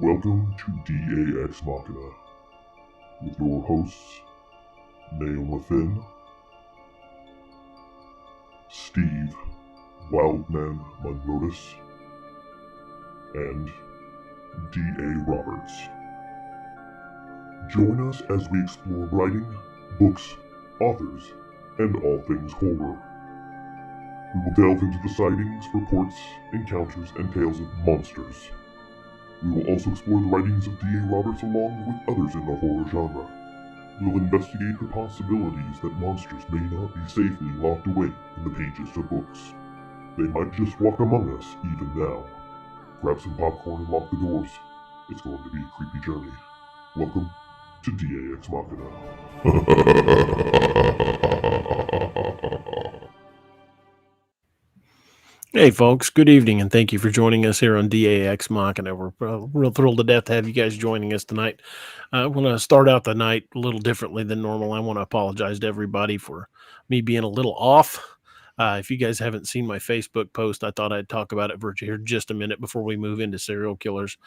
Welcome to DAX Machina, with your hosts, Naoma Finn, Steve Wildman Munrotis, and D.A. Roberts. Join us as we explore writing, books, authors, and all things horror. We will delve into the sightings, reports, encounters, and tales of monsters. We will also explore the writings of D.A. Roberts along with others in the horror genre. We will investigate the possibilities that monsters may not be safely locked away in the pages of books. They might just walk among us even now. Grab some popcorn and lock the doors. It's going to be a creepy journey. Welcome to DAX Machina. Hey folks, good evening and thank you for joining us here on DAX Machina. We're real thrilled to death to have you guys joining us tonight. I want to start out the night a little differently than normal. I want to apologize to everybody for me being a little off. If you guys haven't seen my Facebook post, I thought I'd talk about it for here just a minute before we move into serial killers.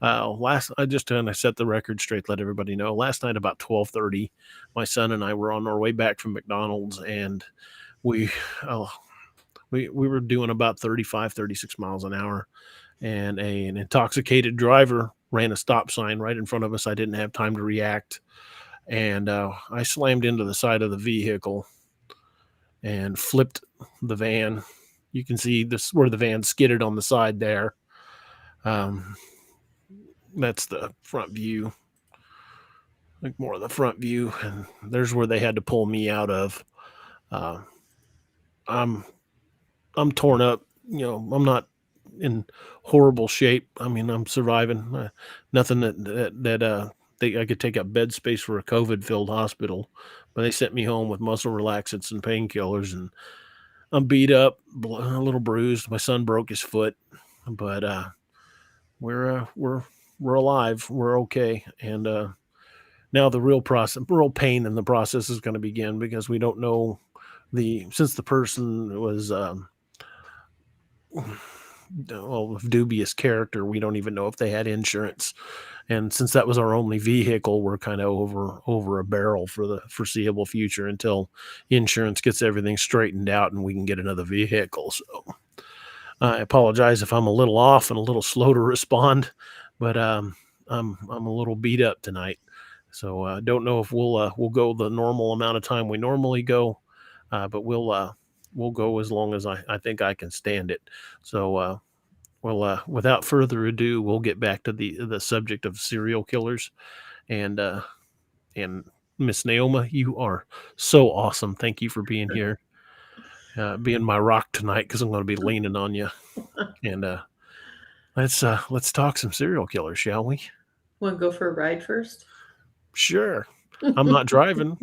I just kind of set the record straight, let everybody know. Last night about 12:30, my son and I were on our way back from McDonald's, and we uh, we were doing about 35, 36 miles an hour, and an intoxicated driver ran a stop sign right in front of us. I didn't have time to react, and I slammed into the side of the vehicle and flipped the van. You can see this where the van skidded on the side there. That's the front view, like more of the front view, and there's where they had to pull me out of. uh, i'm I'm torn up. I'm not in horrible shape. I mean, I'm surviving. Nothing I could take up bed space for a COVID-filled hospital, but they sent me home with muscle relaxants and painkillers, and I'm beat up, a little bruised. My son broke his foot, but we're alive. We're okay, and now the real pain in the process is going to begin because we don't know since the person was. Of dubious character. We don't even know if they had insurance, and since that was our only vehicle, we're kind of over a barrel for the foreseeable future until insurance gets everything straightened out and we can get another vehicle. So I apologize if I'm a little off and a little slow to respond, but I'm a little beat up tonight. So don't know if we'll go the normal amount of time we normally go, but we'll go as long as I think I can stand it. So without further ado, we'll get back to the subject of serial killers, and and Miss Naoma, you are so awesome. Thank you for being here, being my rock tonight, because I'm going to be leaning on you. And let's talk some serial killers, shall we? Want to go for a ride first? Sure. I'm not driving.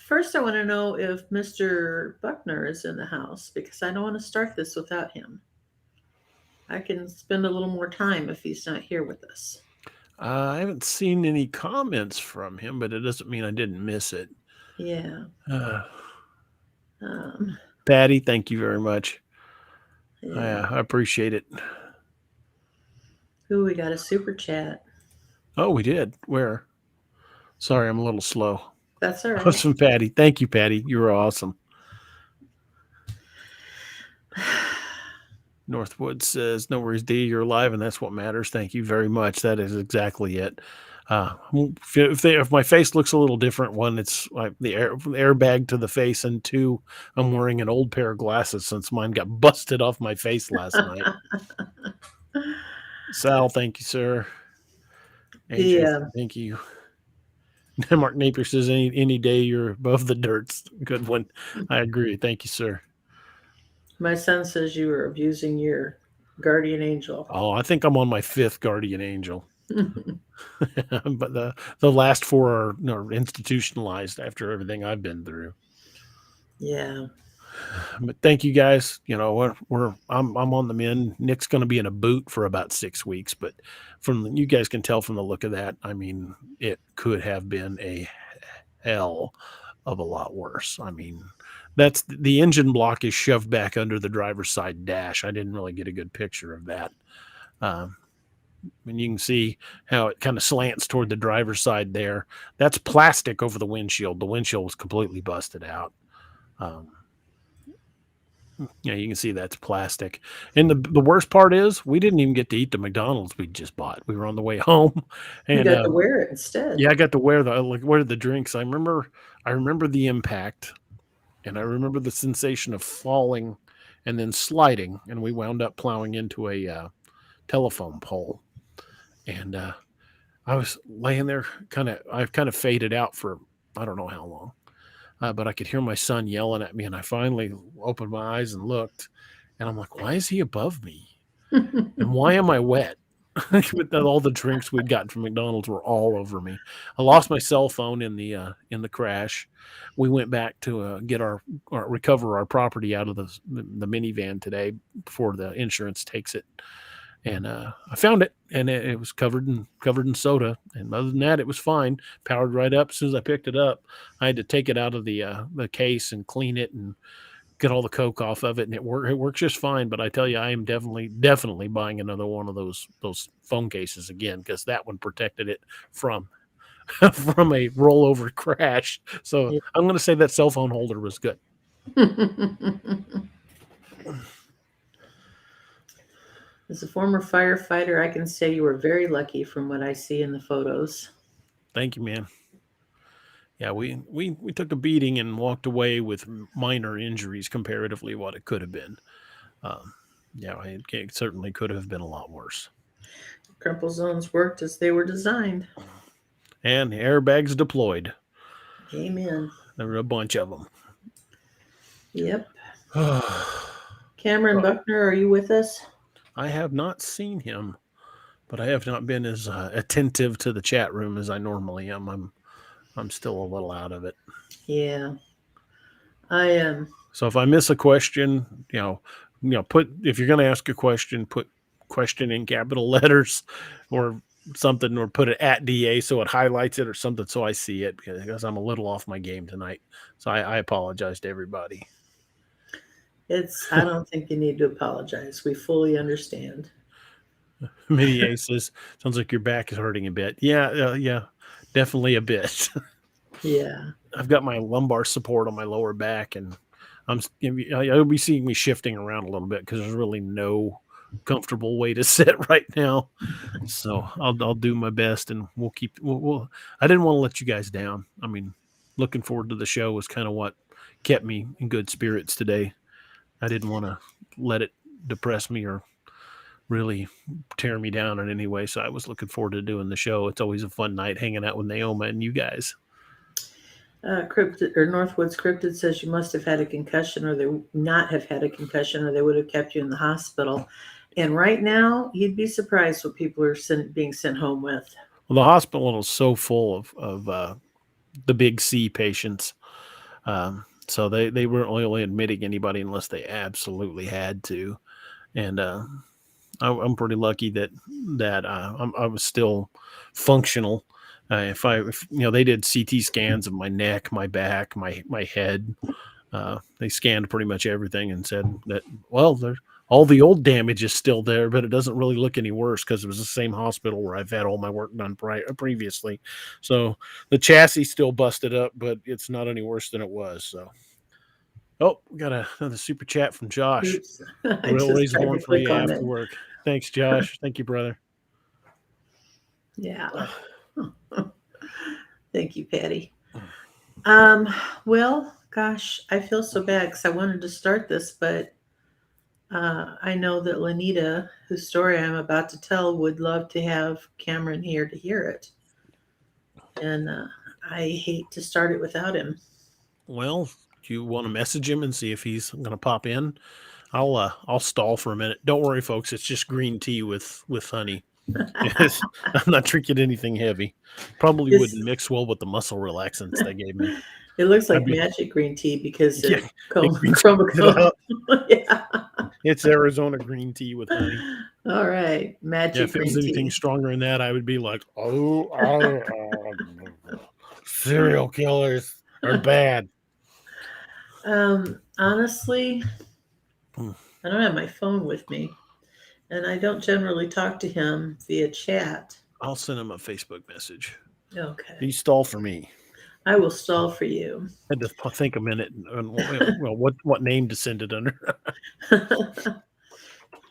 First, I want to know if Mr. Buckner is in the house because I don't want to start this without him. I can spend a little more time if he's not here with us. I haven't seen any comments from him, but it doesn't mean I didn't miss it. Yeah. Uh, Um, Patty, thank you very much. yeah. I appreciate it. Ooh, we got a super chat. Oh, we did. Where? Sorry, I'm a little slow. That's all right. Awesome, Patty. Thank you, Patty. You were awesome. Northwood says, "No worries, D. You're alive, and that's what matters. Thank you very much. That is exactly it. If my face looks a little different, one, it's like the airbag to the face, and two, I'm wearing an old pair of glasses since mine got busted off my face last night." Sal, thank you, sir. AJ, Yeah. thank you. Mark Napier says, any day you're above the dirt's a good one. I agree. Thank you, sir. My son says you were abusing your guardian angel. Oh, I think I'm on my fifth guardian angel. But the last four are institutionalized after everything I've been through. Yeah. But thank you guys. I'm on the mend. Nick's going to be in a boot for about 6 weeks, but you guys can tell from the look of that. I mean, it could have been a hell of a lot worse. I mean, That's the engine block is shoved back under the driver's side dash. I didn't really get a good picture of that. And you can see how it kind of slants toward the driver's side there. That's plastic over the windshield. The windshield was completely busted out. Yeah, you can see that's plastic. And the worst part is we didn't even get to eat the McDonald's we just bought. We were on the way home, You and got to wear it instead. yeah, I got to wear the drinks. I remember the impact, and I remember the sensation of falling and then sliding, and we wound up plowing into a telephone pole. And I was laying there, I've kind of faded out for I don't know how long. But I could hear my son yelling at me, and I finally opened my eyes and looked, and I'm like, why is he above me? And why am I wet? But all the drinks we'd gotten from McDonald's were all over me. I lost my cell phone in the crash. We went back to recover our property out of the minivan today before the insurance takes it. And I found it, and it was covered in soda. And other than that, it was fine. Powered right up. As soon as I picked it up, I had to take it out of the case and clean it and get all the Coke off of it. And it works just fine. But I tell you, I am definitely buying another one of those phone cases again, because that one protected it from from a rollover crash. So Yeah. I'm going to say that cell phone holder was good. As a former firefighter, I can say you were very lucky from what I see in the photos. Thank you, man. Yeah, we took a beating and walked away with minor injuries comparatively what it could have been. Yeah, it certainly could have been a lot worse. Crumple zones worked as they were designed. And airbags deployed. Amen. There were a bunch of them. Yep. Cameron Buckner, are you with us? I have not seen him, but I have not been as attentive to the chat room as I normally am. I'm still a little out of it. Yeah, I am. So if I miss a question, if you're going to ask a question, put question in capital letters or something, or put it at DA so it highlights it or something so I see it, because I'm a little off my game tonight. So I apologize to everybody. I don't think you need to apologize. We fully understand. Midi says, sounds like your back is hurting a bit. Yeah, definitely a bit. Yeah. I've got my lumbar support on my lower back, and you'll be seeing me shifting around a little bit because there's really no comfortable way to sit right now. So I'll do my best, and we'll I didn't want to let you guys down. I mean, looking forward to the show was kind of what kept me in good spirits today. I didn't want to let it depress me or really tear me down in any way. So I was looking forward to doing the show. It's always a fun night hanging out with Naoma and you guys. Northwoods Cryptid says you must have had a concussion, or they not have had a concussion, or they would have kept you in the hospital. And right now, you'd be surprised what people are being sent home with. Well, the hospital is so full of the big C patients. So they weren't really admitting anybody unless they absolutely had to. And I'm pretty lucky that I was still functional. If they did CT scans of my neck, my back, my head, they scanned pretty much everything and said that, well, all the old damage is still there, but it doesn't really look any worse because it was the same hospital where I've had all my work done previously. So the chassis still busted up, but it's not any worse than it was. So, we got another super chat from Josh. We'll raise one for you after work. Thanks, Josh. Thank you, brother. Yeah. Thank you, Patty. Well, gosh, I feel so bad because I wanted to start this, but I know that Lanita, whose story I'm about to tell, would love to have Cameron here to hear it. And I hate to start it without him. Well, do you want to message him and see if he's going to pop in? I'll stall for a minute. Don't worry, folks. It's just green tea with honey. I'm not drinking anything heavy. Probably wouldn't mix well with the muscle relaxants they gave me. It looks like magic green tea because yeah, yeah. It's Arizona green tea with honey. All right, magic if it was anything stronger than that, I would be like, serial killers are bad. Honestly, Hmm. I don't have my phone with me, and I don't generally talk to him via chat. I'll send him a Facebook message. Okay. You stall for me. I will stall for you. I had to think a minute on well, what name to send it under.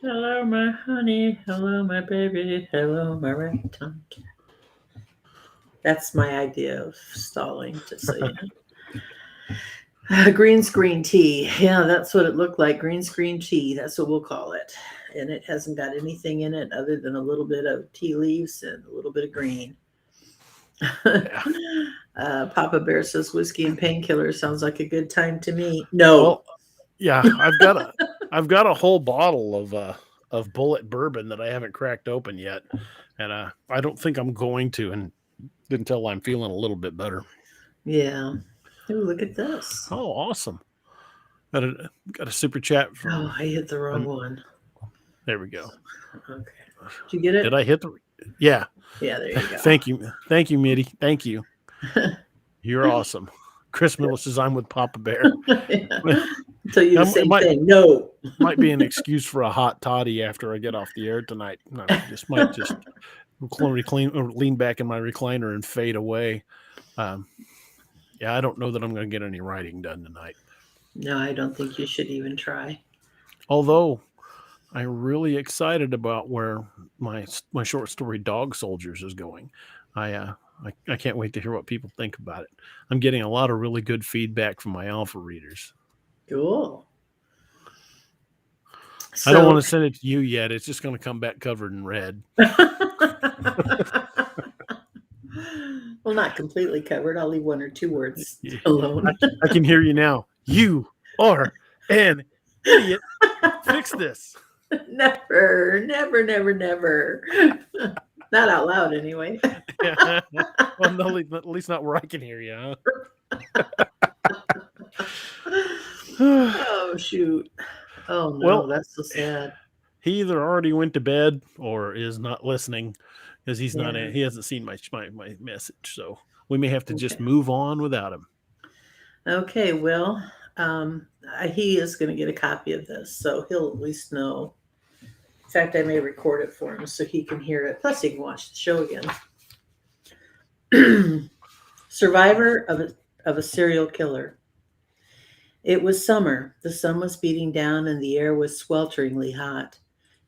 Hello, my honey. Hello, my baby. Hello, my ragtime cat. That's my idea of stalling, just so you know. Green screen tea. Yeah, that's what it looked like. Green screen tea. That's what we'll call it. And it hasn't got anything in it other than a little bit of tea leaves and a little bit of green. Yeah. Papa Bear says whiskey and painkillers sounds like a good time to me. No. Well, yeah, I've got a whole bottle of bullet bourbon that I haven't cracked open yet, and I don't think I'm going to until I'm feeling a little bit better. Yeah. Ooh, look at this. Oh, awesome! Got a super chat from. Oh, I hit the wrong one. There we go. Okay. Did you get it? Did I hit the? Yeah. Yeah, there you go. Thank you, Mitty. Thank you. You're awesome. Chris Miller says I'm with Papa Bear. Yeah. Tell you the same might, thing. No. Might be an excuse for a hot toddy after I get off the air tonight. I just might just lean back in my recliner and fade away. Yeah, I don't know that I'm going to get any writing done tonight. No, I don't think you should even try. Although I'm really excited about where my short story Dog Soldiers is going. I can't wait to hear what people think about it. I'm getting a lot of really good feedback from my alpha readers. Cool. So, I don't want to send it to you yet. It's just going to come back covered in red. Well, not completely covered. I'll leave one or two words alone. I can hear you now. You are an idiot. Fix this. Never. Not out loud, anyway. Yeah. Well, no, at least not where I can hear you. Huh? Oh, shoot. Oh, no, well, that's so sad. He either already went to bed or is not listening because he hasn't seen my message. So we may have to just move on without him. Okay, well, he is going to get a copy of this, so he'll at least know. In fact, I may record it for him so he can hear it. Plus, he can watch the show again. Survivor of a serial killer. It was summer. The sun was beating down and the air was swelteringly hot.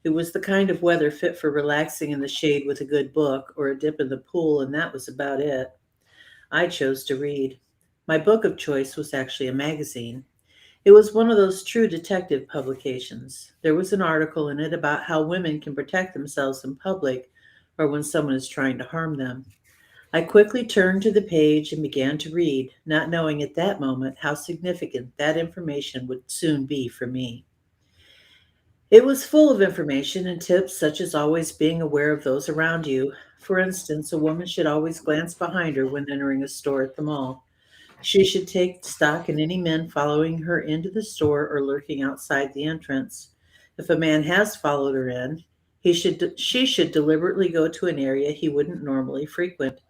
It was the kind of weather fit for relaxing in the shade with a good book or a dip in the pool, and that was about it. I chose to read. My book of choice was actually a magazine. It was one of those true detective publications. There was an article in it about how women can protect themselves in public or when someone is trying to harm them. I quickly turned to the page and began to read, not knowing at that moment how significant that information would soon be for me. It was full of information and tips such as always being aware of those around you. For instance, a woman should always glance behind her when entering a store at the mall. She should take stock in any men following her into the store or lurking outside the entrance. If a man has followed her in, she should deliberately go to an area he wouldn't normally frequent.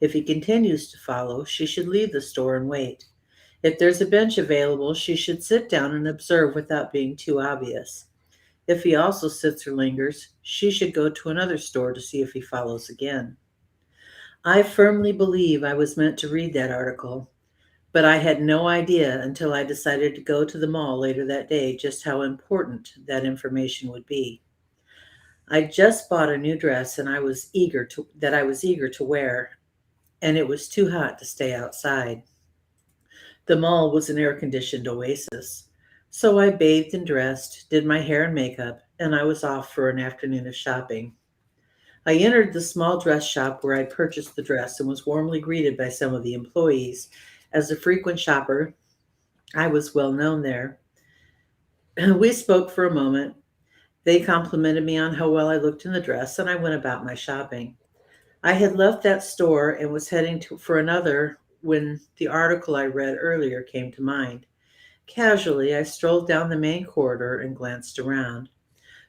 If he continues to follow, she should leave the store and wait. If there's a bench available, she should sit down and observe without being too obvious. If he also sits or lingers, she should go to another store to see if he follows again. I firmly believe I was meant to read that article, but I had no idea until I decided to go to the mall later that day just how important that information would be. I just bought a new dress and I was eager to wear, and it was too hot to stay outside. The mall was an air-conditioned oasis. So I bathed and dressed, did my hair and makeup, and I was off for an afternoon of shopping. I entered the small dress shop where I purchased the dress and was warmly greeted by some of the employees. As a frequent shopper, I was well known there. We spoke for a moment. They complimented me on how well I looked in the dress, and I went about my shopping. I had left that store and was heading for another when the article I read earlier came to mind. Casually, I strolled down the main corridor and glanced around.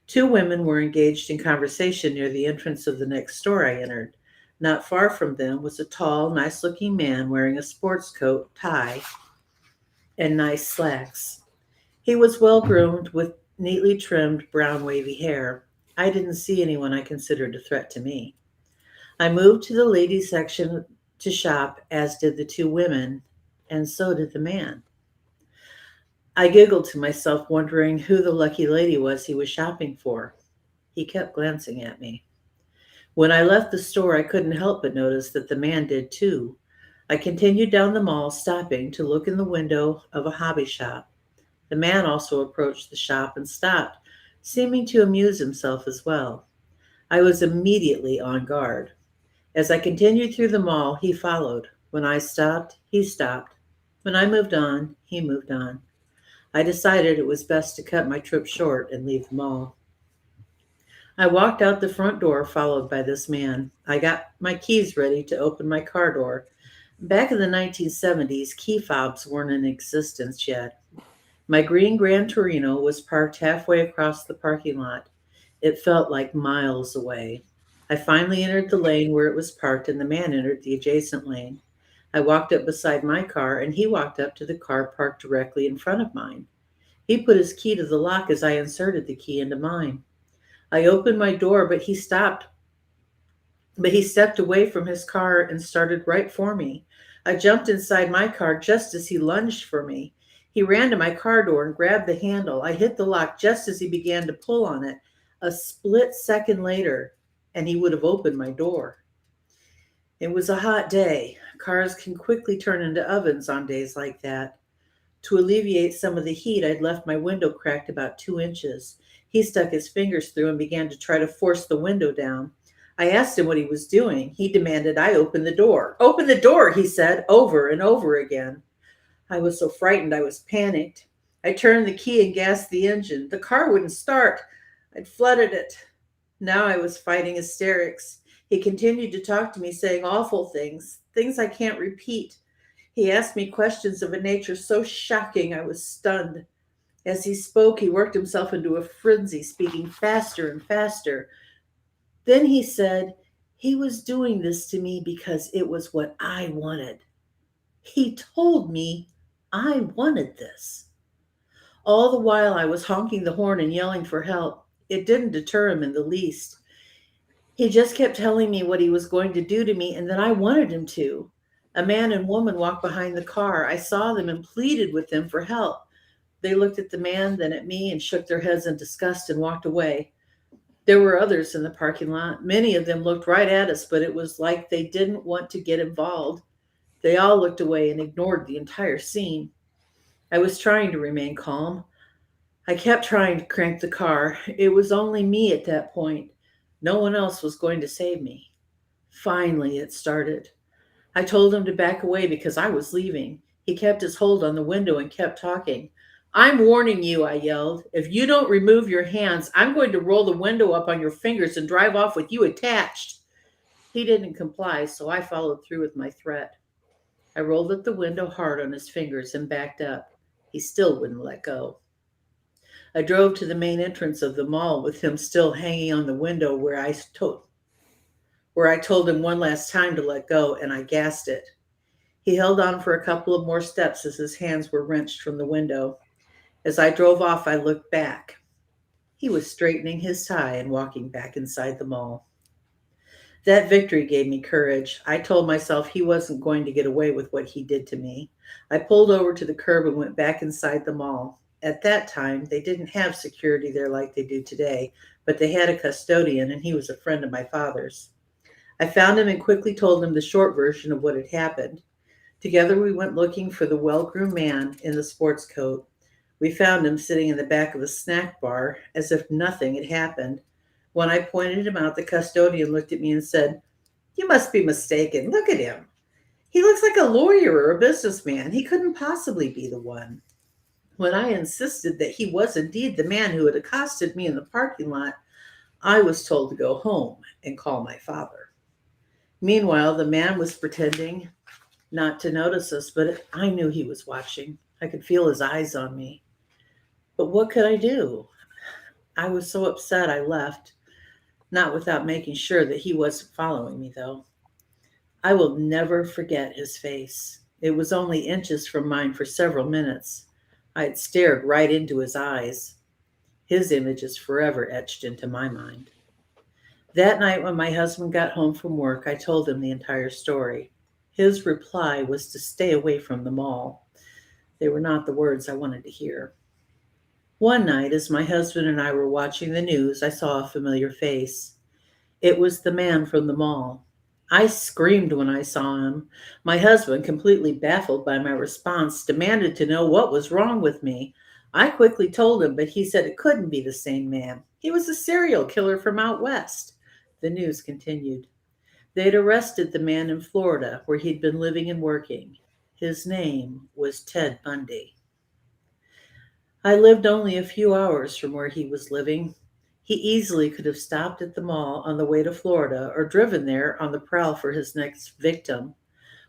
Two women were engaged in conversation near the entrance of the next store I entered. Not far from them was a tall, nice-looking man wearing a sports coat, tie, and nice slacks. He was well groomed with neatly trimmed brown wavy hair. I didn't see anyone I considered a threat to me. I moved to the ladies' section to shop, as did the two women, and so did the man. I giggled to myself, wondering who the lucky lady was he was shopping for. He kept glancing at me. When I left the store, I couldn't help but notice that the man did too. I continued down the mall, stopping to look in the window of a hobby shop. The man also approached the shop and stopped, seeming to amuse himself as well. I was immediately on guard. As I continued through the mall, he followed. When I stopped, he stopped. When I moved on, he moved on. I decided it was best to cut my trip short and leave the mall. I walked out the front door, followed by this man. I got my keys ready to open my car door. Back in the 1970s, key fobs weren't in existence yet. My green Gran Torino was parked halfway across the parking lot. It felt like miles away. I finally entered the lane where it was parked, and the man entered the adjacent lane. I walked up beside my car, and he walked up to the car parked directly in front of mine. He put his key to the lock as I inserted the key into mine. I opened my door, but he stopped. But he stepped away from his car and started right for me. I jumped inside my car just as he lunged for me. He ran to my car door and grabbed the handle. I hit the lock just as he began to pull on it. A split second later, and he would have opened my door. It was a hot day. Cars can quickly turn into ovens on days like that. To alleviate some of the heat, I'd left my window cracked about 2 inches. He stuck his fingers through and began to try to force the window down. I asked him what he was doing. He demanded I open the door. Open the door, he said, over and over again. I was so frightened I was panicked. I turned the key and gassed the engine. The car wouldn't start. I'd flooded it. Now I was fighting hysterics. He continued to talk to me, saying awful things, things I can't repeat. He asked me questions of a nature so shocking I was stunned. As he spoke, he worked himself into a frenzy, speaking faster and faster. Then he said he was doing this to me because it was what I wanted. He told me I wanted this. All the while I was honking the horn and yelling for help. It didn't deter him in the least. He just kept telling me what he was going to do to me and that I wanted him to. A man and woman walked behind the car. I saw them and pleaded with them for help. They looked at the man, then at me, and shook their heads in disgust and walked away. There were others in the parking lot. Many of them looked right at us, but it was like they didn't want to get involved. They all looked away and ignored the entire scene. I was trying to remain calm. I kept trying to crank the car. It was only me at that point. No one else was going to save me. Finally, it started. I told him to back away because I was leaving. He kept his hold on the window and kept talking. I'm warning you, I yelled. If you don't remove your hands, I'm going to roll the window up on your fingers and drive off with you attached. He didn't comply, so I followed through with my threat. I rolled up the window hard on his fingers and backed up. He still wouldn't let go. I drove to the main entrance of the mall with him still hanging on the window where I told him one last time to let go, and I gassed it. He held on for a couple of more steps as his hands were wrenched from the window. As I drove off, I looked back. He was straightening his tie and walking back inside the mall. That victory gave me courage. I told myself he wasn't going to get away with what he did to me. I pulled over to the curb and went back inside the mall. At that time, they didn't have security there like they do today, but they had a custodian, and he was a friend of my father's. I found him and quickly told him the short version of what had happened. Together, we went looking for the well-groomed man in the sports coat. We found him sitting in the back of a snack bar as if nothing had happened. When I pointed him out, the custodian looked at me and said, "You must be mistaken. Look at him. He looks like a lawyer or a businessman. He couldn't possibly be the one." When I insisted that he was indeed the man who had accosted me in the parking lot, I was told to go home and call my father. Meanwhile, the man was pretending not to notice us, but I knew he was watching. I could feel his eyes on me. But what could I do? I was so upset I left, not without making sure that he wasn't following me, though. I will never forget his face. It was only inches from mine for several minutes. I had stared right into his eyes. His image is forever etched into my mind. That night, when my husband got home from work, I told him the entire story. His reply was to stay away from them all. They were not the words I wanted to hear. One night, as my husband and I were watching the news, I saw a familiar face. It was the man from the mall. I screamed when I saw him. My husband, completely baffled by my response, demanded to know what was wrong with me. I quickly told him, but he said it couldn't be the same man. He was a serial killer from out west. The news continued. They'd arrested the man in Florida where he'd been living and working. His name was Ted Bundy. I lived only a few hours from where he was living. He easily could have stopped at the mall on the way to Florida or driven there on the prowl for his next victim.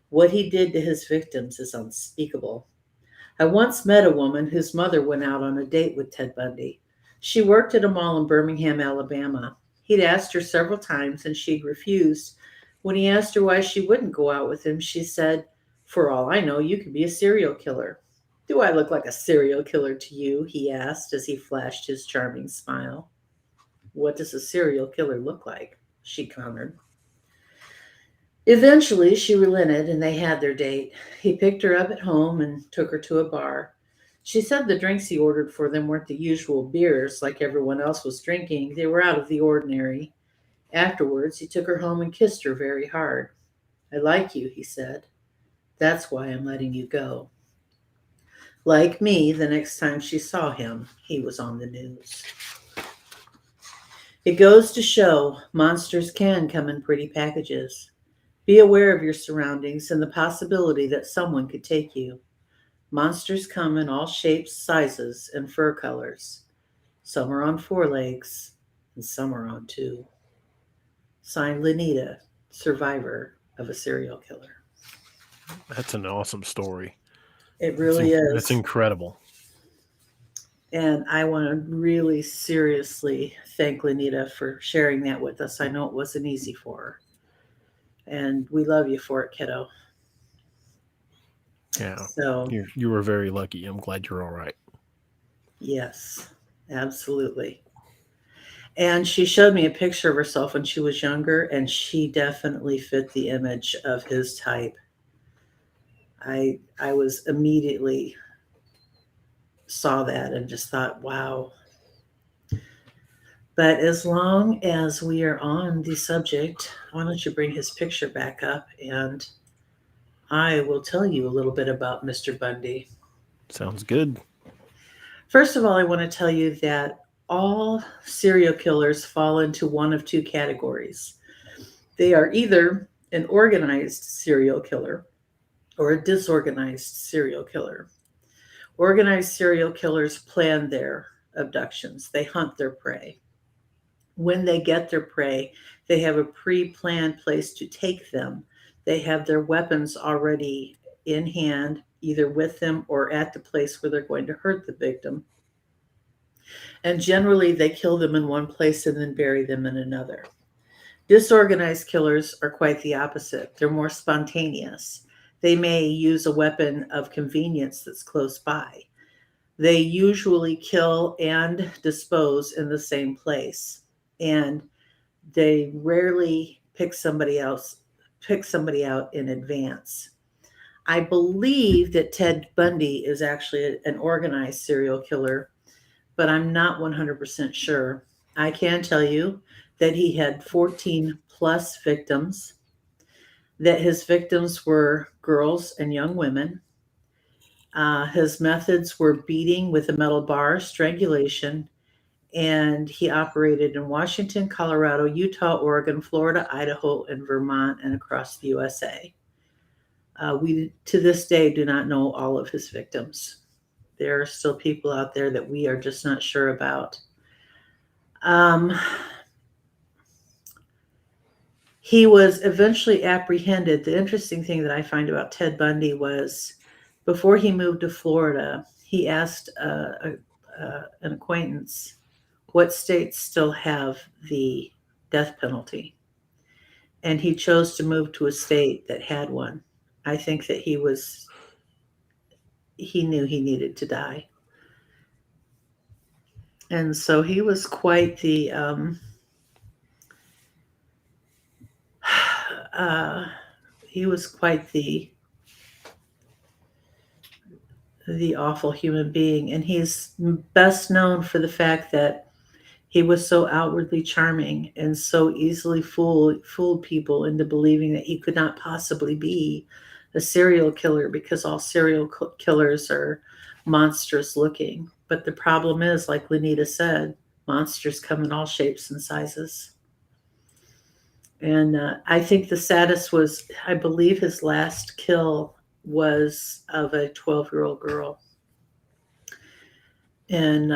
What he did to his victims is unspeakable. I once met a woman whose mother went out on a date with Ted Bundy. She worked at a mall in Birmingham, Alabama. He'd asked her several times and she'd refused. When he asked her why she wouldn't go out with him, she said, "For all I know, you could be a serial killer." "Do I look like a serial killer to you?" he asked as he flashed his charming smile. "What does a serial killer look like?" she countered. Eventually, she relented and they had their date. He picked her up at home and took her to a bar. She said the drinks he ordered for them weren't the usual beers like everyone else was drinking. They were out of the ordinary. Afterwards, he took her home and kissed her very hard. "I like you," he said. "That's why I'm letting you go." Like me, the next time she saw him, he was on the news. It goes to show monsters can come in pretty packages. Be aware of your surroundings and the possibility that someone could take you. Monsters come in all shapes, sizes, and fur colors. Some are on 4 legs, and some are on 2. Signed, Lenita, survivor of a serial killer. That's an awesome story. It really is. That's incredible. And I want to really seriously thank Lenita for sharing that with us. I know it wasn't easy for her. And we love you for it, kiddo. Yeah. So You were very lucky. I'm glad you're all right. yes, absolutely. And she showed me a picture of herself when she was younger, and she definitely fit the image of his type. I was immediately saw that and just thought, wow. But as long as we are on the subject, why don't you bring his picture back up and I will tell you a little bit about Mr. Bundy. Sounds good. First of all, I want to tell you that all serial killers fall into one of 2 categories. They are either an organized serial killer or a disorganized serial killer. Organized serial killers plan their abductions. They hunt their prey. When they get their prey, they have a pre-planned place to take them. They have their weapons already in hand, either with them or at the place where they're going to hurt the victim. And generally, they kill them in one place and then bury them in another. Disorganized killers are quite the opposite. They're more spontaneous. They may use a weapon of convenience that's close by. They usually kill and dispose in the same place. And they rarely pick somebody out in advance. I believe that Ted Bundy is actually an organized serial killer, but I'm not 100% sure. I can tell you that he had 14 plus victims, that his victims were girls and young women. His methods were beating with a metal bar, strangulation, and he operated in Washington, Colorado, Utah, Oregon, Florida, Idaho, and Vermont, and across the USA. We, to this day, do not know all of his victims. There are still people out there that we are just not sure about. He was eventually apprehended. The interesting thing that I find about Ted Bundy was before he moved to Florida, he asked an acquaintance what states still have the death penalty. And he chose to move to a state that had one. I think that he knew he needed to die. And so he was quite the he was quite the awful human being, and he's best known for the fact that he was so outwardly charming and so easily fooled people into believing that he could not possibly be a serial killer, because all serial killers are monstrous looking. But the problem is, like Lenita said, monsters come in all shapes and sizes. And I think the saddest was, I believe his last kill was of a 12-year-old girl. And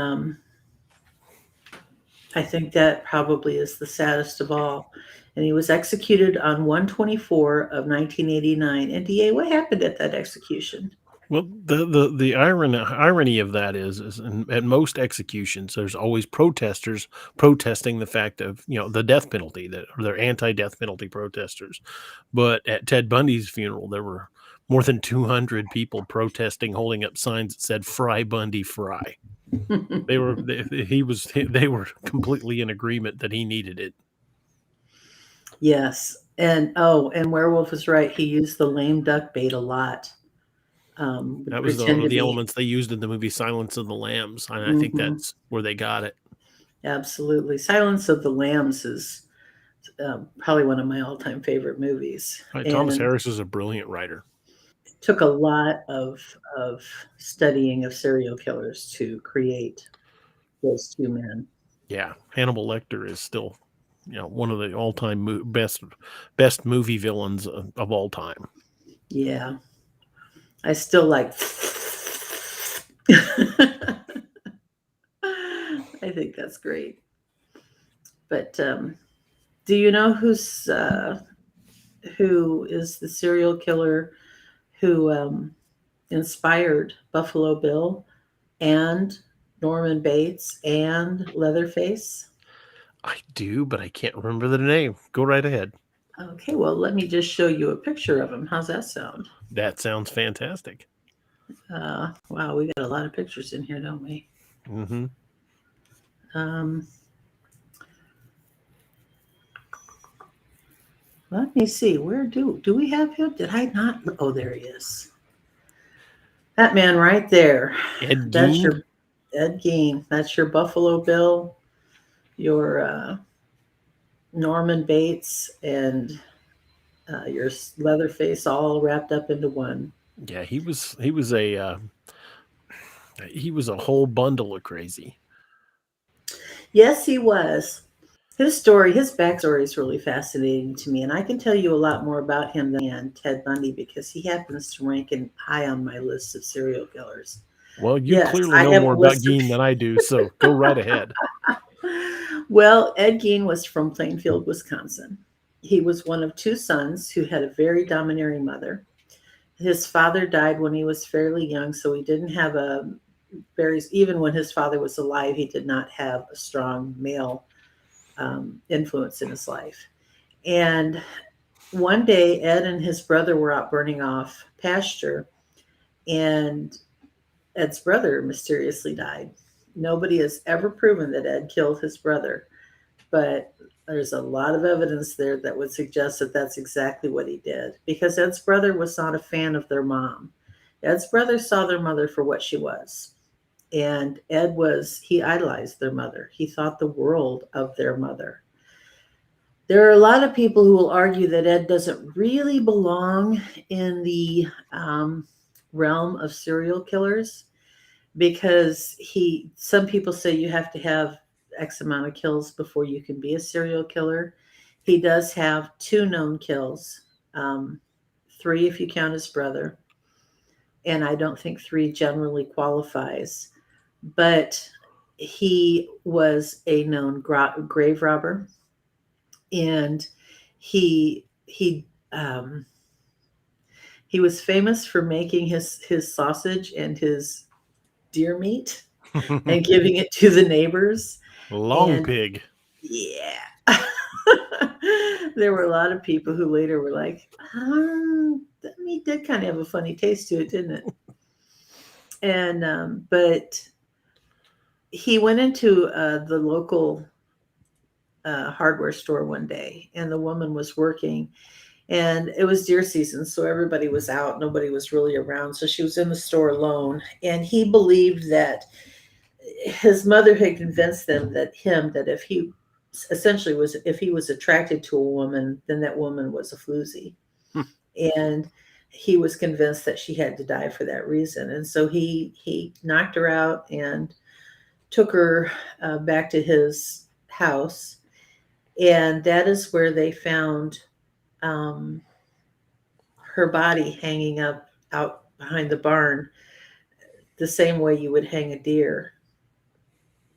I think that probably is the saddest of all. And he was executed on 1/24 of 1989. And DA, what happened at that execution? Well, the irony of that is at most executions, there's always protesters protesting the fact of, the death penalty, that or they're anti-death penalty protesters. But at Ted Bundy's funeral, there were more than 200 people protesting, holding up signs that said "Fry Bundy, fry." They were completely in agreement that he needed it. Yes, and Werewolf is right. He used the lame duck bait a lot. That was one of the elements they used in the movie Silence of the Lambs. And I think that's where they got it. Absolutely. Silence of the Lambs is probably one of my all-time favorite movies. Thomas Harris is a brilliant writer. Took a lot of studying of serial killers to create those two men. Yeah, Hannibal Lecter is still, one of the all-time best movie villains of all time. Yeah. I still like. I think that's great. But do you know who is the serial killer who inspired Buffalo Bill and Norman Bates and Leatherface? I do, but I can't remember the name. Go right ahead. Okay, well, let me just show you a picture of him. How's that sound? That sounds fantastic. Wow, we got a lot of pictures in here, don't we? Mm-hmm. Let me see. Where do we have him? Did I not? Oh, there he is. That man right there. Ed Gein. That's your Ed Gein. That's your Buffalo Bill, your Norman Bates, and your Leatherface, all wrapped up into one. Yeah, he was a whole bundle of crazy. Yes, he was. His backstory is really fascinating to me, and I can tell you a lot more about him than Ted Bundy, because he happens to rank high on my list of serial killers. Well, you clearly know more about Gein than I do, so go right ahead. Well, Ed Gein was from Plainfield, Wisconsin. He was one of two sons who had a very domineering mother. His father died when he was fairly young, so he didn't have even when his father was alive, he did not have a strong male influence in his life. And one day, Ed and his brother were out burning off pasture, and Ed's brother mysteriously died. Nobody has ever proven that Ed killed his brother, but there's a lot of evidence there that would suggest that that's exactly what he did, because Ed's brother was not a fan of their mom. Ed's brother saw their mother for what she was. And he idolized their mother. He thought the world of their mother. There are a lot of people who will argue that Ed doesn't really belong in the realm of serial killers, because some people say you have to have X amount of kills before you can be a serial killer. He does have 2 known kills, 3 if you count his brother. And I don't think 3 generally qualifies. But he was a known grave robber, and he was famous for making his sausage and his deer meat and giving it to the neighbors. Long pig. Yeah. There were a lot of people who later were like, that meat did kind of have a funny taste to it, didn't it? And but he went into the local hardware store one day, and the woman was working, and it was deer season, so everybody was out, nobody was really around, so she was in the store alone, and he believed that his mother had convinced that if he essentially was, if he was attracted to a woman, then that woman was a floozy. And he was convinced that she had to die for that reason, and so he knocked her out and took her back to his house, and that is where they found her body hanging up out behind the barn, the same way you would hang a deer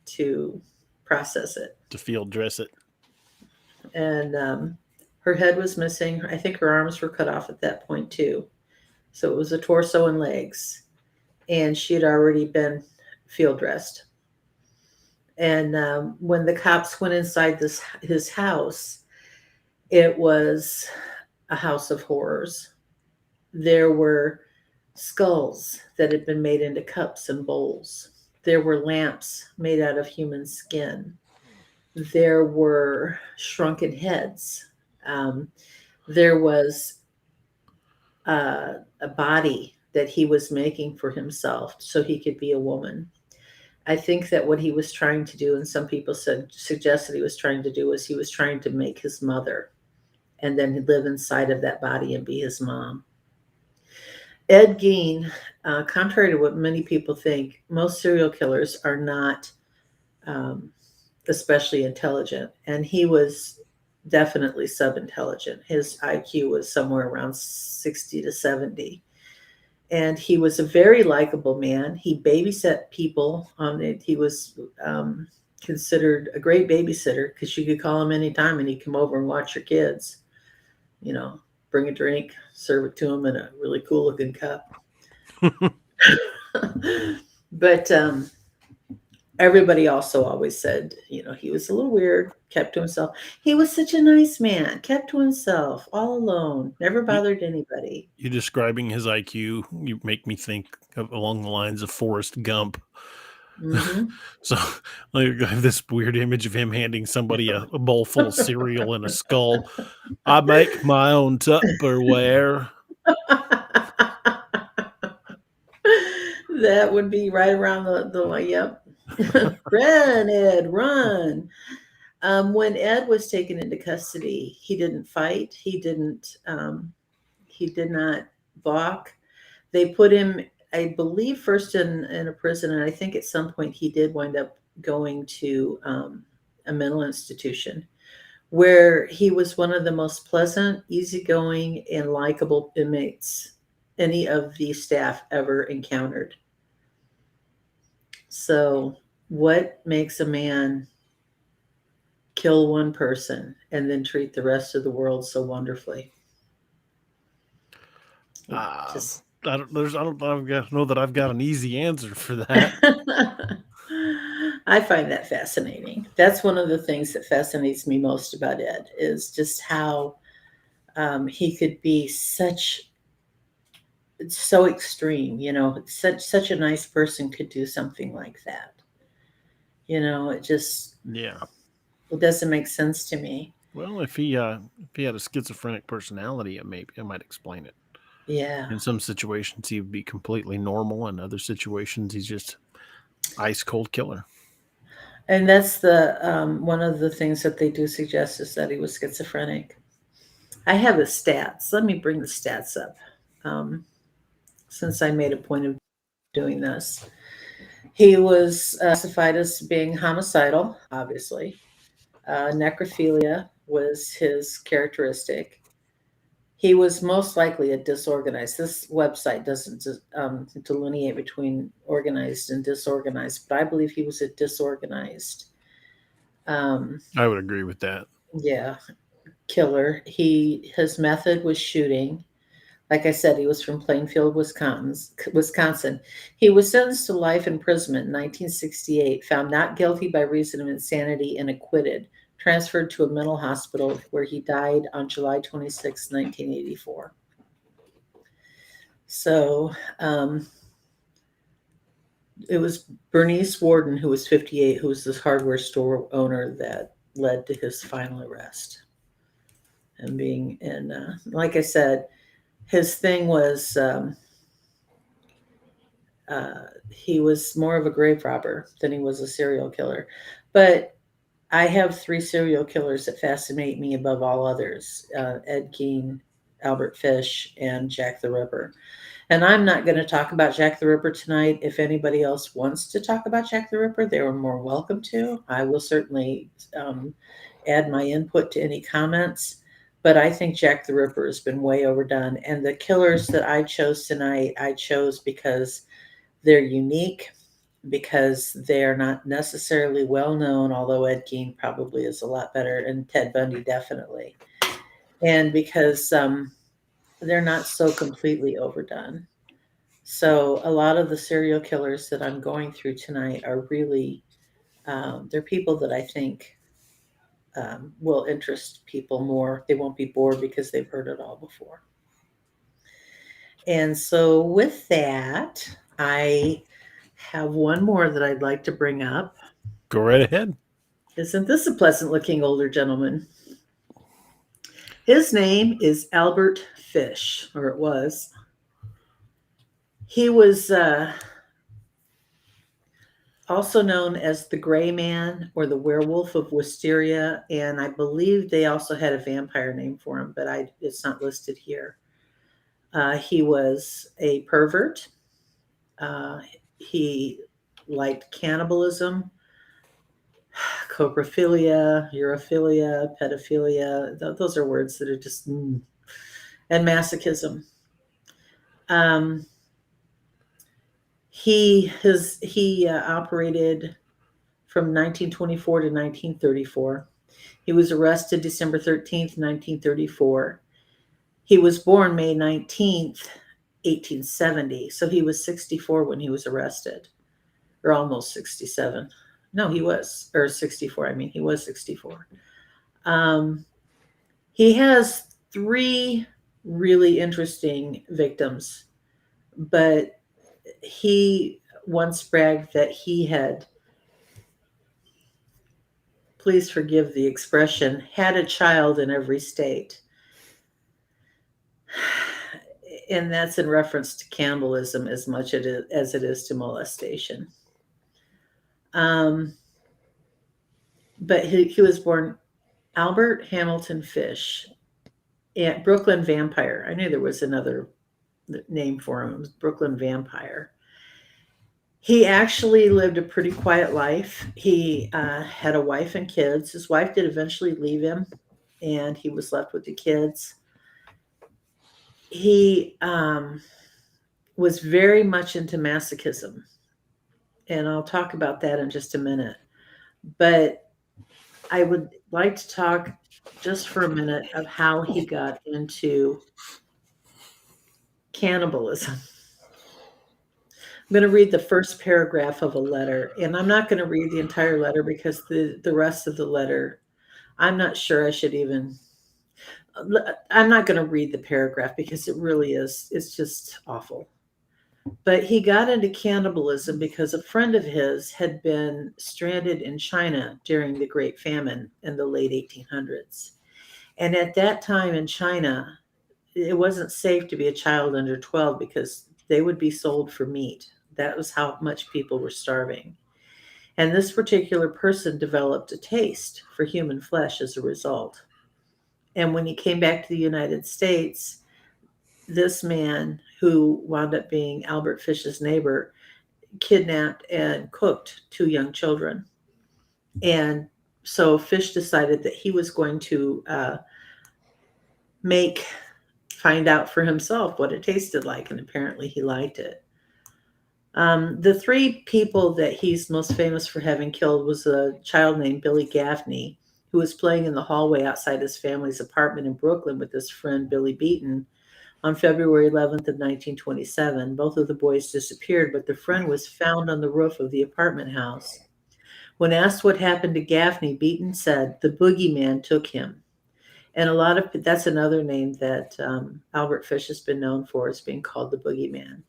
to process it, to field dress it. And her head was missing. I think her arms were cut off at that point too, so it was a torso and legs, and she had already been field dressed. And when the cops went inside his house, it was a house of horrors. There were skulls that had been made into cups and bowls. There were lamps made out of human skin. There were shrunken heads. There was a body that he was making for himself so he could be a woman. I think that what he was trying to do, and some people suggested he was trying to do, was he was trying to make his mother and then live inside of that body and be his mom. Ed Gein, contrary to what many people think, most serial killers are not especially intelligent, and he was definitely sub-intelligent. His IQ was somewhere around 60 to 70. And he was a very likable man. He babysat people. He was considered a great babysitter because you could call him anytime and he'd come over and watch your kids. You know, bring a drink, serve it to him in a really cool looking cup. But everybody also always said, you know, he was a little weird, kept to himself. He was such a nice man, kept to himself, all alone, never bothered anybody. You describing his IQ, you make me think of along the lines of Forrest Gump. Mm-hmm. So like, I have this weird image of him handing somebody a bowl full of cereal and a skull. I make my own Tupperware. That would be right around the yep. Run, Ed, run. When Ed was taken into custody, he didn't fight. He did not balk. They put him, I believe, first in a prison, and I think at some point he did wind up going to a mental institution where he was one of the most pleasant, easygoing, and likable inmates any of the staff ever encountered. So what makes a man kill one person and then treat the rest of the world so wonderfully? I don't know that I've got an easy answer for that. I find that fascinating. That's one of the things that fascinates me most about Ed, is just how he could be so extreme. You know, such a nice person could do something like that. You know, it just it doesn't make sense to me. Well, if he had a schizophrenic personality, maybe I might explain it. Yeah. In some situations, he would be completely normal. In other situations, he's just ice cold killer. And that's the one of the things that they do suggest, is that he was schizophrenic. I have the stats. Let me bring the stats up, since I made a point of doing this. He was classified as being homicidal, obviously. Necrophilia was his characteristic. He was most likely a disorganized. This website doesn't delineate between organized and disorganized, but I believe he was a disorganized. I would agree with that. Yeah, killer. His method was shooting. Like I said, he was from Plainfield, Wisconsin. He was sentenced to life imprisonment in 1968, found not guilty by reason of insanity, and acquitted. Transferred to a mental hospital where he died on July 26, 1984. So it was Bernice Warden, who was 58, who was this hardware store owner, that led to his final arrest. And being, and like I said, his thing was he was more of a grave robber than he was a serial killer. But I have 3 serial killers that fascinate me above all others: Ed Gein, Albert Fish, and Jack the Ripper. And I'm not going to talk about Jack the Ripper tonight. If anybody else wants to talk about Jack the Ripper, they are more welcome to. I will certainly add my input to any comments. But I think Jack the Ripper has been way overdone. And the killers that I chose tonight, I chose because they're unique, because they're not necessarily well known, although Ed Gein probably is a lot better, and Ted Bundy definitely. And because they're not so completely overdone. So a lot of the serial killers that I'm going through tonight are really, they're people that I think will interest people more. They won't be bored because they've heard it all before. And so with that, I have one more that I'd like to bring up. Go right ahead. Isn't this a pleasant looking older gentleman? His name is Albert Fish, or it was. He was also known as the Gray Man or the Werewolf of Wisteria, and I believe they also had a vampire name for him, but it's not listed here. He was a pervert. He liked cannibalism, coprophilia, urophilia, pedophilia. Those are words that are just, and masochism. He operated from 1924 to 1934. He was arrested December 13th, 1934. He was born May 19th, 1870. So he was 64 when he was arrested, or almost 67. No, he was, or 64. I mean, he was 64. He has 3 really interesting victims, but he once bragged that he had, please forgive the expression, had a child in every state. And that's in reference to cannibalism as much as it is to molestation. But he was born Albert Hamilton Fish, Brooklyn Vampire. I knew there was another name for him. It was Brooklyn Vampire. He actually lived a pretty quiet life. He had a wife and kids. His wife did eventually leave him, and he was left with the kids. He was very much into masochism, and I'll talk about that in just a minute. But I would like to talk just for a minute of how he got into cannibalism. I'm going to read the first paragraph of a letter, and I'm not going to read the entire letter because the rest of the letter, I'm not sure I should even, I'm not going to read the paragraph because it really is, it's just awful. But he got into cannibalism because a friend of his had been stranded in China during the Great Famine in the late 1800s. And at that time in China, it wasn't safe to be a child under 12 because they would be sold for meat. That was how much people were starving. And this particular person developed a taste for human flesh as a result. And when he came back to the United States, this man, who wound up being Albert Fish's neighbor, kidnapped and cooked 2 young children. And so Fish decided that he was going to find out for himself what it tasted like, and apparently he liked it. The 3 people that he's most famous for having killed was a child named Billy Gaffney, who was playing in the hallway outside his family's apartment in Brooklyn with his friend Billy Beaton on February 11th of 1927. Both of the boys disappeared, but the friend was found on the roof of the apartment house. When asked what happened to Gaffney, Beaton said, "The boogeyman took him." And that's another name that Albert Fish has been known for, as being called the boogeyman.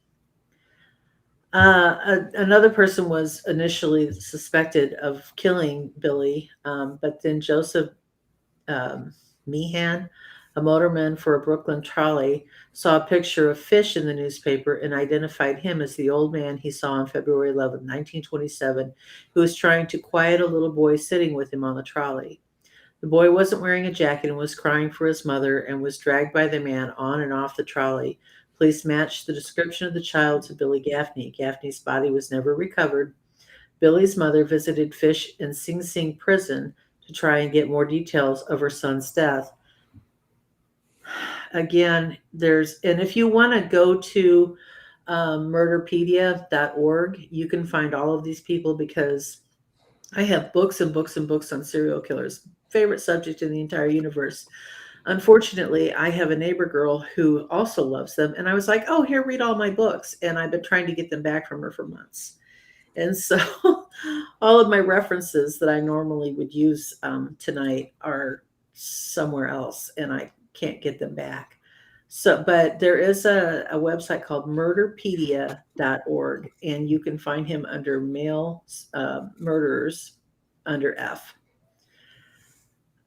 Another person was initially suspected of killing Billy, but then Joseph Meehan, a motorman for a Brooklyn trolley, saw a picture of Fish in the newspaper and identified him as the old man he saw on February 11, 1927, who was trying to quiet a little boy sitting with him on the trolley. The boy wasn't wearing a jacket and was crying for his mother and was dragged by the man on and off the trolley. Police matched the description of the child to Billy Gaffney. Gaffney's body was never recovered. Billy's mother visited Fish in Sing Sing prison to try and get more details of her son's death. Again, and if you want to go to murderpedia.org, you can find all of these people, because I have books and books and books on serial killers. Favorite subject in the entire universe. Unfortunately, I have a neighbor girl who also loves them. And I was like, oh, here, read all my books. And I've been trying to get them back from her for months. And so all of my references that I normally would use tonight are somewhere else, and I can't get them back. So, but there is a website called murderpedia.org, and you can find him under male murderers under F.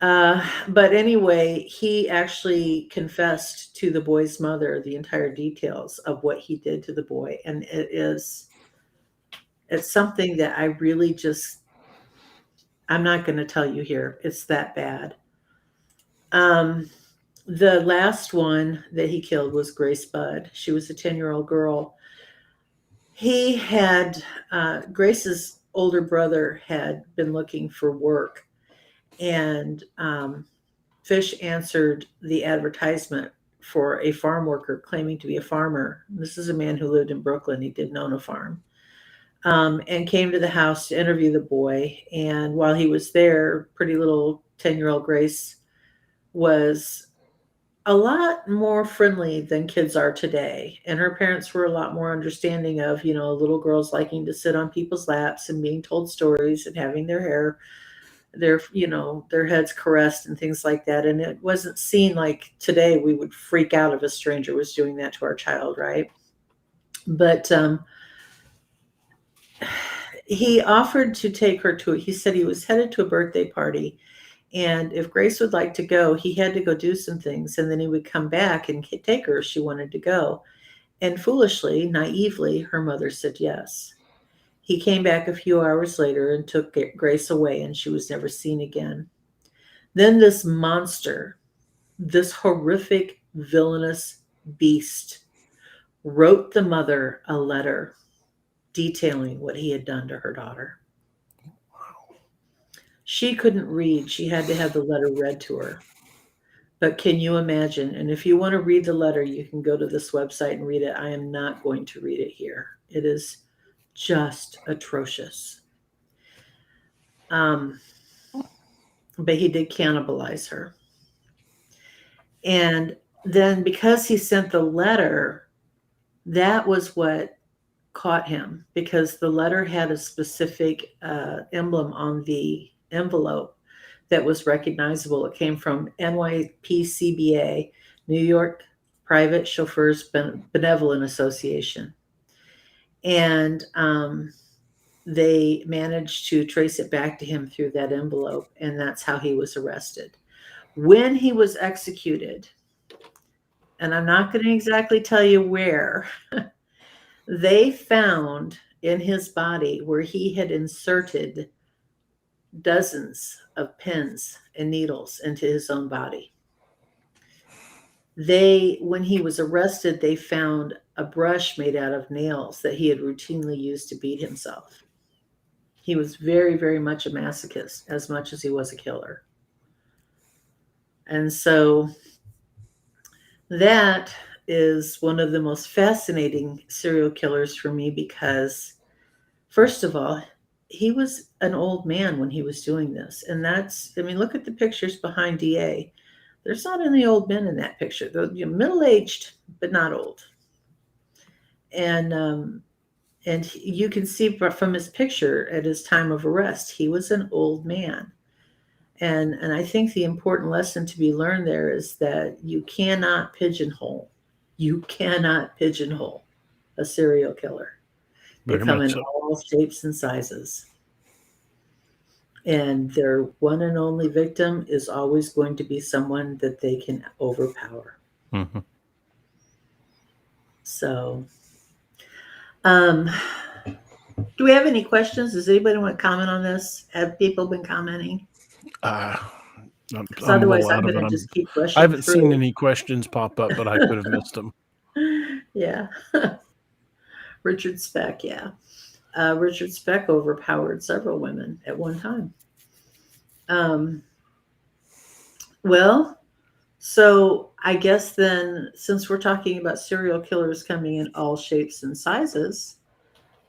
But anyway, he actually confessed to the boy's mother the entire details of what he did to the boy. And it's something that I really I'm not going to tell you here. It's that bad. The last one that he killed was Grace Budd. She was a 10-year-old girl. He had, Grace's older brother had been looking for work, and Fish answered the advertisement for a farm worker claiming to be a farmer. This is a man who lived in Brooklyn. He didn't own a farm. And came to the house to interview the boy. And while he was there, pretty little 10-year-old Grace was a lot more friendly than kids are today. And her parents were a lot more understanding of, little girls liking to sit on people's laps and being told stories and having their hair, their heads caressed and things like that. And it wasn't seen like today we would freak out if a stranger was doing that to our child, right? But he offered to take her he said he was headed to a birthday party, and if Grace would like to go, he had to go do some things, and then he would come back and take her if she wanted to go. And foolishly, naively, her mother said yes. He came back a few hours later and took Grace away, and she was never seen again. Then this monster, this horrific, villainous beast, wrote the mother a letter detailing what he had done to her daughter. She couldn't read. She had to have the letter read to her. But can you imagine? And if you want to read the letter, you can go to this website and read it. I am not going to read it here. It is just atrocious. But he did cannibalize her. And then because he sent the letter, that was what caught him, because the letter had a specific emblem on the envelope that was recognizable. It came from NYPCBA, New York Private Chauffeurs Benevolent Association. And they managed to trace it back to him through that envelope, and that's how he was arrested. When he was executed, and I'm not going to exactly tell you where, they found in his body where he had inserted dozens of pins and needles into his own body. When he was arrested, they found a brush made out of nails that he had routinely used to beat himself. He was very, very much a masochist, as much as he was a killer. And so that is one of the most fascinating serial killers for me, because first of all, he was an old man when he was doing this. And look at the pictures behind DA. There's not any old men in that picture. They're middle-aged, but not old. And you can see from his picture at his time of arrest, he was an old man. And I think the important lesson to be learned there is that you cannot pigeonhole. You cannot pigeonhole a serial killer. They Very come much in so. all shapes and sizes. And their one and only victim is always going to be someone that they can overpower. Mhm. So, do we have any questions? Does anybody want to comment on this? Have people been commenting? I'm Because a otherwise, little I'm out of going it. to just keep I rushing haven't seen through. any questions pop up, but I could have missed them. Yeah. Richard Speck, yeah. Richard Speck overpowered several women at one time. Well, so I guess then, since we're talking about serial killers coming in all shapes and sizes,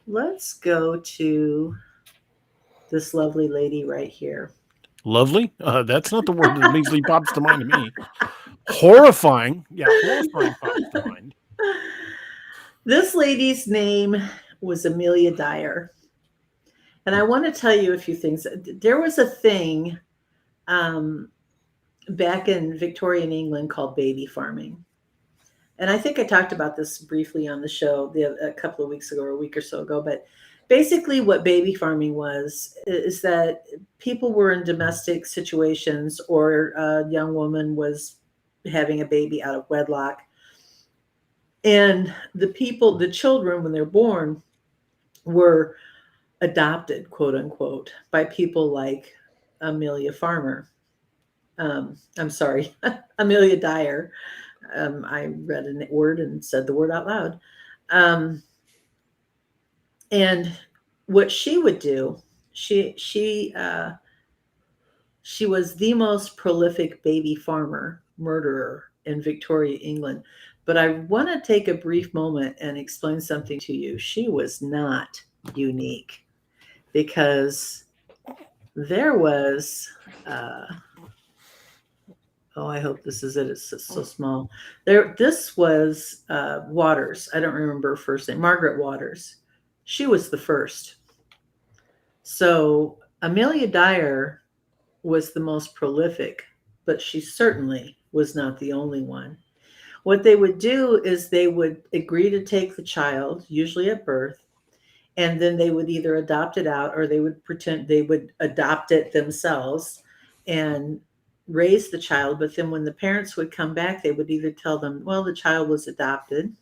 let's go to this lovely lady right here. Lovely? That's not the word that immediately pops to mind to me. Horrifying. Yeah, horrifying pops to mind. This lady's name was Amelia Dyer. And I want to tell you a few things. There was a thing back in Victorian England called baby farming. And I think I talked about this briefly on the show a couple of weeks ago or a week or so ago. But basically, what baby farming was is that people were in domestic situations, or a young woman was having a baby out of wedlock. And the children, when they're born, were adopted, quote unquote, by people like Amelia Farmer. I'm sorry, Amelia Dyer. I read a word and said the word out loud. And what she would do, she was the most prolific baby farmer murderer in Victoria, England. But I want to take a brief moment and explain something to you. She was not unique, because there was I hope this is it. It's so small. This was Waters. I don't remember her first name. Margaret Waters. She was the first. So Amelia Dyer was the most prolific, but she certainly was not the only one. What they would do is they would agree to take the child, usually at birth, and then they would either adopt it out, or they would pretend they would adopt it themselves and raise the child. But then when the parents would come back, they would either tell them, well, the child was adopted,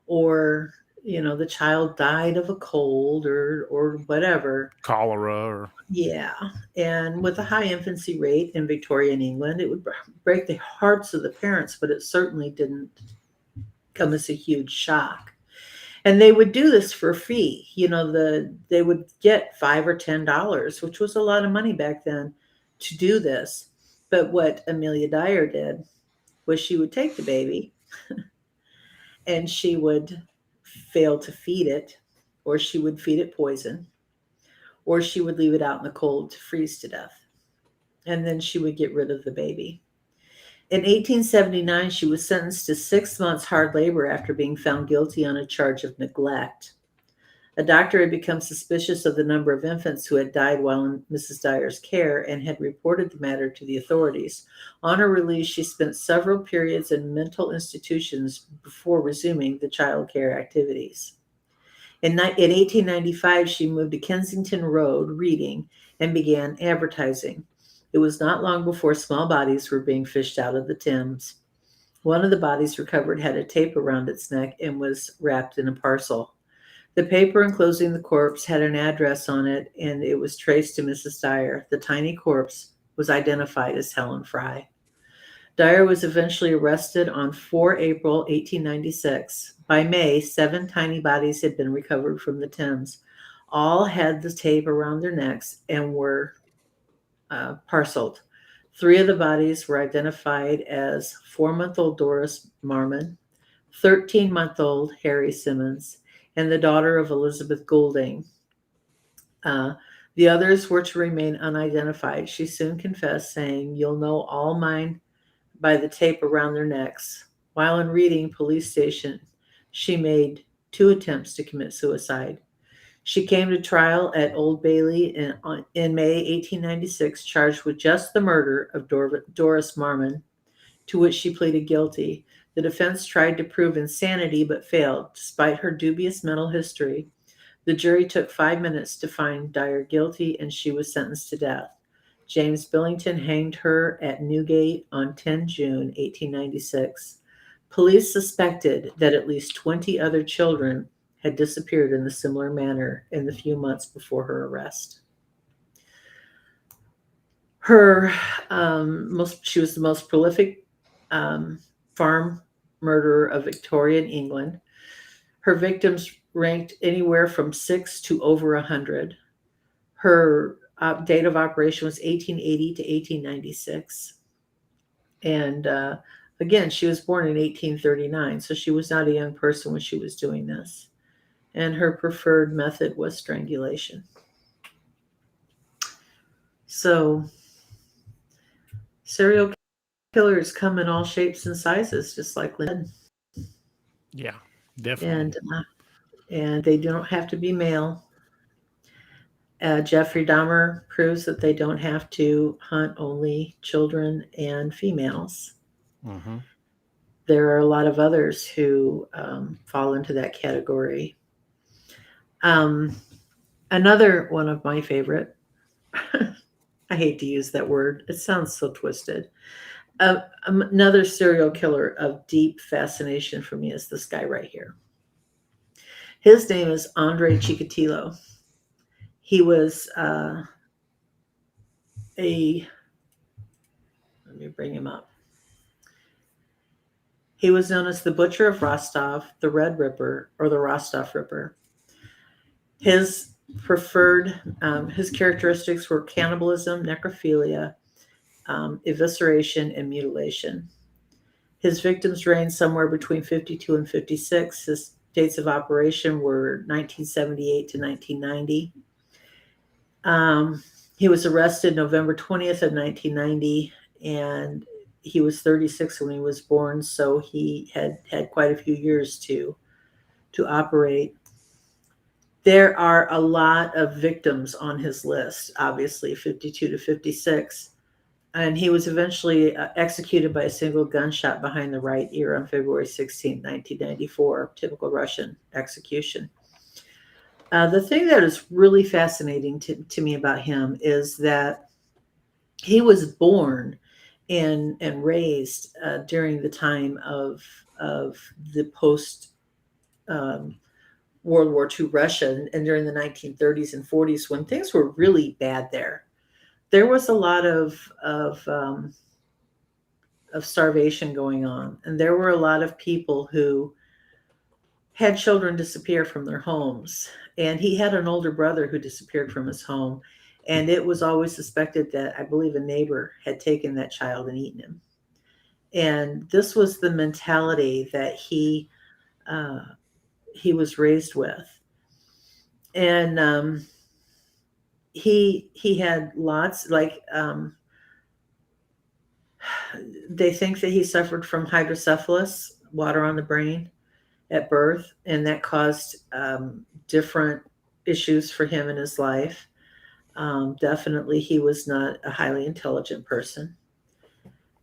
or the child died of a cold or whatever. Cholera or Yeah. And with a high infancy rate in Victorian England, it would break the hearts of the parents, but it certainly didn't come as a huge shock. And they would do this for a fee. They would get $5 or $10, which was a lot of money back then, to do this. But what Amelia Dyer did was she would take the baby and she would fail to feed it, or she would feed it poison, or she would leave it out in the cold to freeze to death. And then she would get rid of the baby. In 1879, she was sentenced to 6 months hard labor after being found guilty on a charge of neglect. A doctor had become suspicious of the number of infants who had died while in Mrs. Dyer's care and had reported the matter to the authorities. On her release, she spent several periods in mental institutions before resuming the child care activities. In 1895, she moved to Kensington Road, Reading, and began advertising. It was not long before small bodies were being fished out of the Thames. One of the bodies recovered had a tape around its neck and was wrapped in a parcel. The paper enclosing the corpse had an address on it, and it was traced to Mrs. Dyer. The tiny corpse was identified as Helen Fry. Dyer was eventually arrested on 4 April 1896. By May, 7 tiny bodies had been recovered from the Thames. All had the tape around their necks and were parceled. 3 of the bodies were identified as 4-month-old Doris Marmon, 13-month-old Harry Simmons, and the daughter of Elizabeth Goulding. The others were to remain unidentified. She soon confessed, saying, "You'll know all mine by the tape around their necks." While in Reading police station, she made 2 attempts to commit suicide. She came to trial at Old Bailey in May 1896, charged with just the murder of Doris Marmon, to which she pleaded guilty. The defense tried to prove insanity but failed. Despite her dubious mental history, the jury took 5 minutes to find Dyer guilty, and she was sentenced to death. James Billington hanged her at Newgate on 10 June 1896. Police suspected that at least 20 other children had disappeared in a similar manner in the few months before her arrest. She was the most prolific farm murderer of Victorian England. Her victims ranked anywhere from 6 to over 100. Her date of operation was 1880 to 1896. And again, she was born in 1839, so she was not a young person when she was doing this. And her preferred method was strangulation. So serial killers come in all shapes and sizes, just like Lynn. Yeah, definitely. And they don't have to be male. Jeffrey Dahmer proves that they don't have to hunt only children and females. Mm-hmm. There are a lot of others who fall into that category. Another one of my favorite, I hate to use that word, it sounds so twisted. Another serial killer of deep fascination for me is this guy right here. His name is Andrei Chikatilo. He was let me bring him up. He was known as the Butcher of Rostov, the Red Ripper, or the Rostov Ripper. His characteristics were cannibalism, necrophilia, evisceration, and mutilation. His victims ranged somewhere between 52 and 56. His dates of operation were 1978 to 1990. He was arrested November 20th of 1990, and he was 36 when he was born, so he had quite a few years to operate. There are a lot of victims on his list, obviously 52 to 56, and he was eventually executed by a single gunshot behind the right ear on February 16, 1994, typical Russian execution. The thing that is really fascinating to me about him is that he was born and raised during the time of the post World War II Russia, and during the 1930s and 40s, when things were really bad there. There was a lot of starvation going on, and there were a lot of people who had children disappear from their homes. And he had an older brother who disappeared from his home, and it was always suspected that, I believe, a neighbor had taken that child and eaten him. And this was the mentality that he was raised with. And he had lots, they think that he suffered from hydrocephalus, water on the brain, at birth, and that caused different issues for him in his life. Definitely, he was not a highly intelligent person.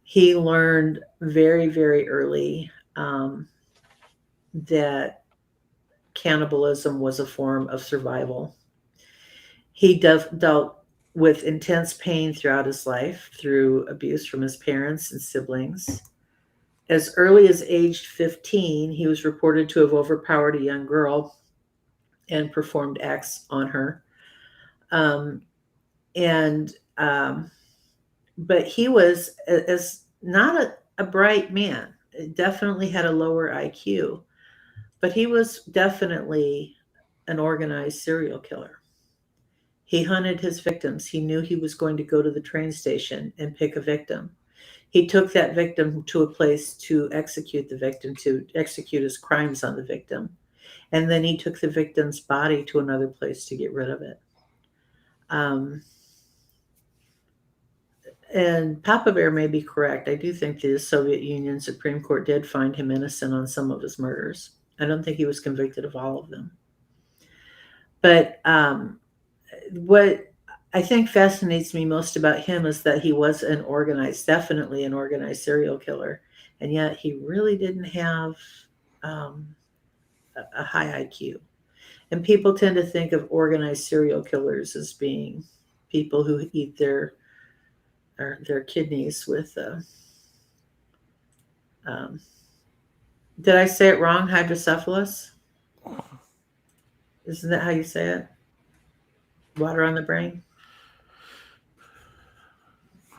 He learned very, very early that cannibalism was a form of survival. He dealt with intense pain throughout his life through abuse from his parents and siblings. As early as age 15, he was reported to have overpowered a young girl and performed acts on her. But he was not a bright man. He definitely had a lower IQ, but he was definitely an organized serial killer. He hunted his victims. He knew he was going to go to the train station and pick a victim. He took that victim to a place to execute the victim, to execute his crimes on the victim. And then he took the victim's body to another place to get rid of it. And Papa Bear may be correct. I do think the Soviet Union Supreme Court did find him innocent on some of his murders. I don't think he was convicted of all of them. But what I think fascinates me most about him is that he was definitely an organized serial killer, and yet he really didn't have um, a high IQ. And people tend to think of organized serial killers as being people who eat their kidneys with. Um, did I say it wrong? Hydrocephalus? Isn't that how you say it? Water on the brain.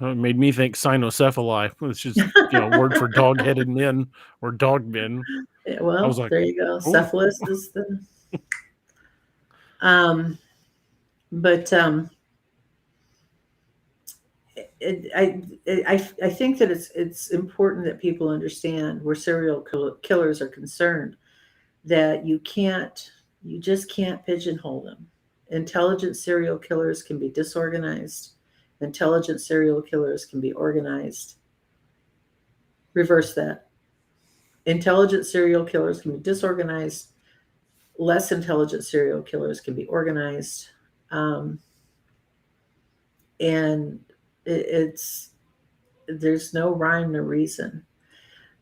It made me think cynocephaly, which is word for dog-headed men or dog men. Yeah, well, I was like, there you go. Cephalus is the. But I think that it's important that people understand where serial killers are concerned, that you just can't pigeonhole them. Intelligent serial killers can be disorganized. Intelligent serial killers can be organized. Reverse that. Intelligent serial killers can be disorganized. Less intelligent serial killers can be organized. And it's there's no rhyme or reason.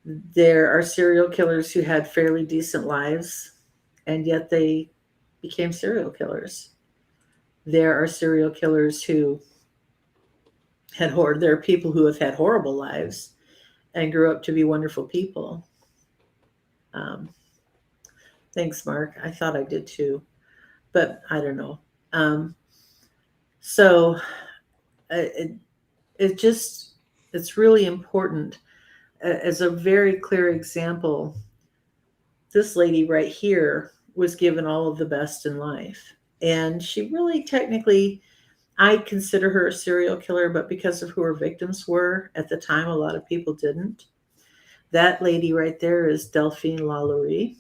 There are serial killers who had fairly decent lives, and yet they became serial killers. There are serial killers who there are people who have had horrible lives and grew up to be wonderful people. Um, thanks, Mark. I thought I did too, but I don't know. So it, it's really important. As a very clear example, this lady right here was given all of the best in life. And she really technically, I consider her a serial killer, but because of who her victims were at the time, a lot of people didn't. That lady right there is Delphine LaLaurie.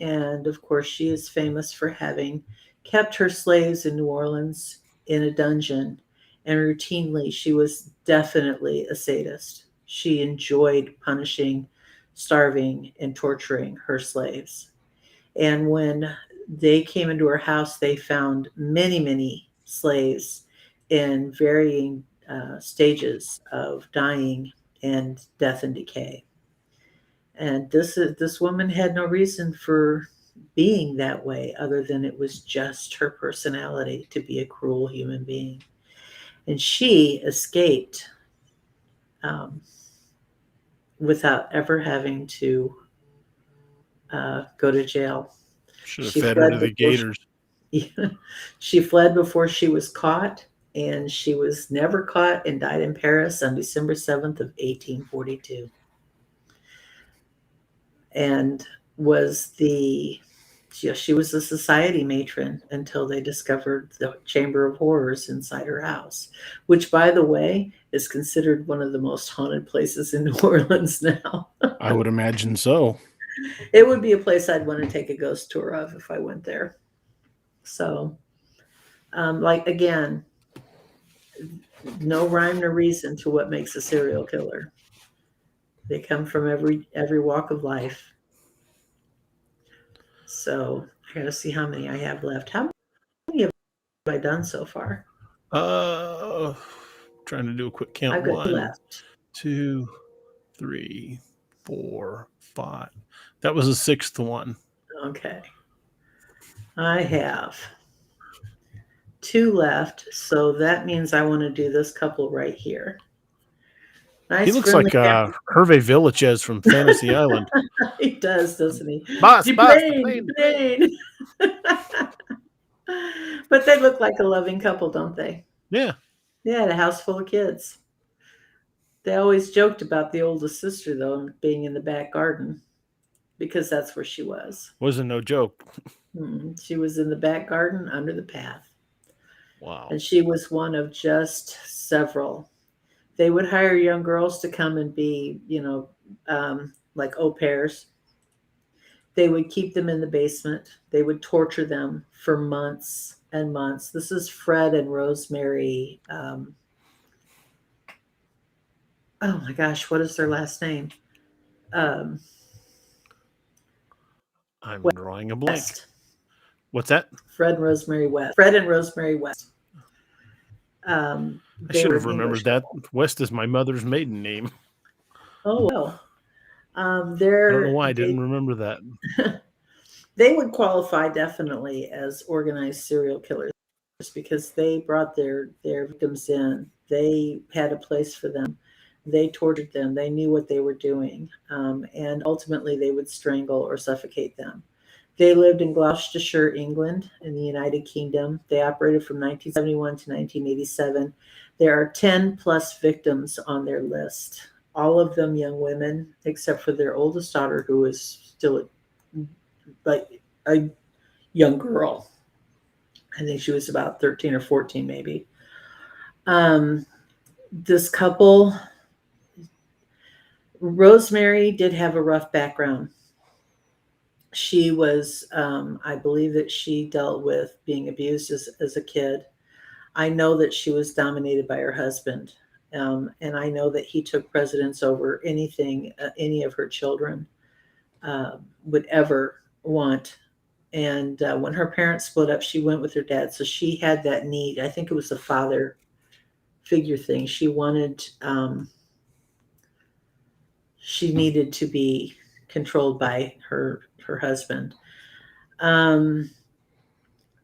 And of course, she is famous for having kept her slaves in New Orleans in a dungeon. And routinely, she was definitely a sadist. She enjoyed punishing, starving, and torturing her slaves. And when they came into her house, they found many, many slaves in varying stages of dying and death and decay. And this woman had no reason for being that way other than it was just her personality to be a cruel human being. And she escaped um, without ever having to go to jail. should have She fed her fled to the before gators. she fled before she was caught, and she was never caught and died in Paris on December 7th of 1842. And she was a society matron until they discovered the Chamber of Horrors inside her house, which, by the way, is considered one of the most haunted places in New Orleans now. I would imagine so. It would be a place I'd want to take a ghost tour of if I went there. So, again, no rhyme or reason to what makes a serial killer. They come from every walk of life. So I gotta see how many I have left. How many have I done so far? Trying to do a quick count. I've got 2 1, left. 2, 3, 4, 5. That was the 6th one. Okay. I have 2 left, so that means I want to do this couple right here. Nice, he looks like Hervé Villachez from Fantasy Island. He does, doesn't he? Boss, Delphine. But they look like a loving couple, don't they? Yeah. They had a house full of kids. They always joked about the oldest sister, though, being in the back garden, because that's where she was. Wasn't no joke. She was in the back garden under the path. Wow. And she was one of just several. They would hire young girls to come and be, like au pairs. They would keep them in the basement. They would torture them for months and months. This is Fred and Rosemary. Oh my gosh, what is their last name? I'm drawing a blank. What's that? Fred and Rosemary West. Fred and Rosemary West. I They should were have an English remembered that. couple. West is my mother's maiden name. Oh well. I don't know why I They didn't remember that. they would qualify definitely as organized serial killers because they brought their victims in. They had a place for them. They tortured them. They knew what they were doing, and ultimately they would strangle or suffocate them. They lived in Gloucestershire, England, in the United Kingdom. They operated from 1971 to 1987. There are 10 plus victims on their list, all of them young women, except for their oldest daughter, who is still like a young girl. I think she was about 13 or 14, maybe. Um, this couple, Rosemary, did have a rough background. She was, I believe that she dealt with being abused as a kid. I know that she was dominated by her husband. And I know that he took precedence over anything any of her children would ever want. And when her parents split up, she went with her dad. So she had that need. I think it was a father figure thing. She needed to be controlled by her husband. Um,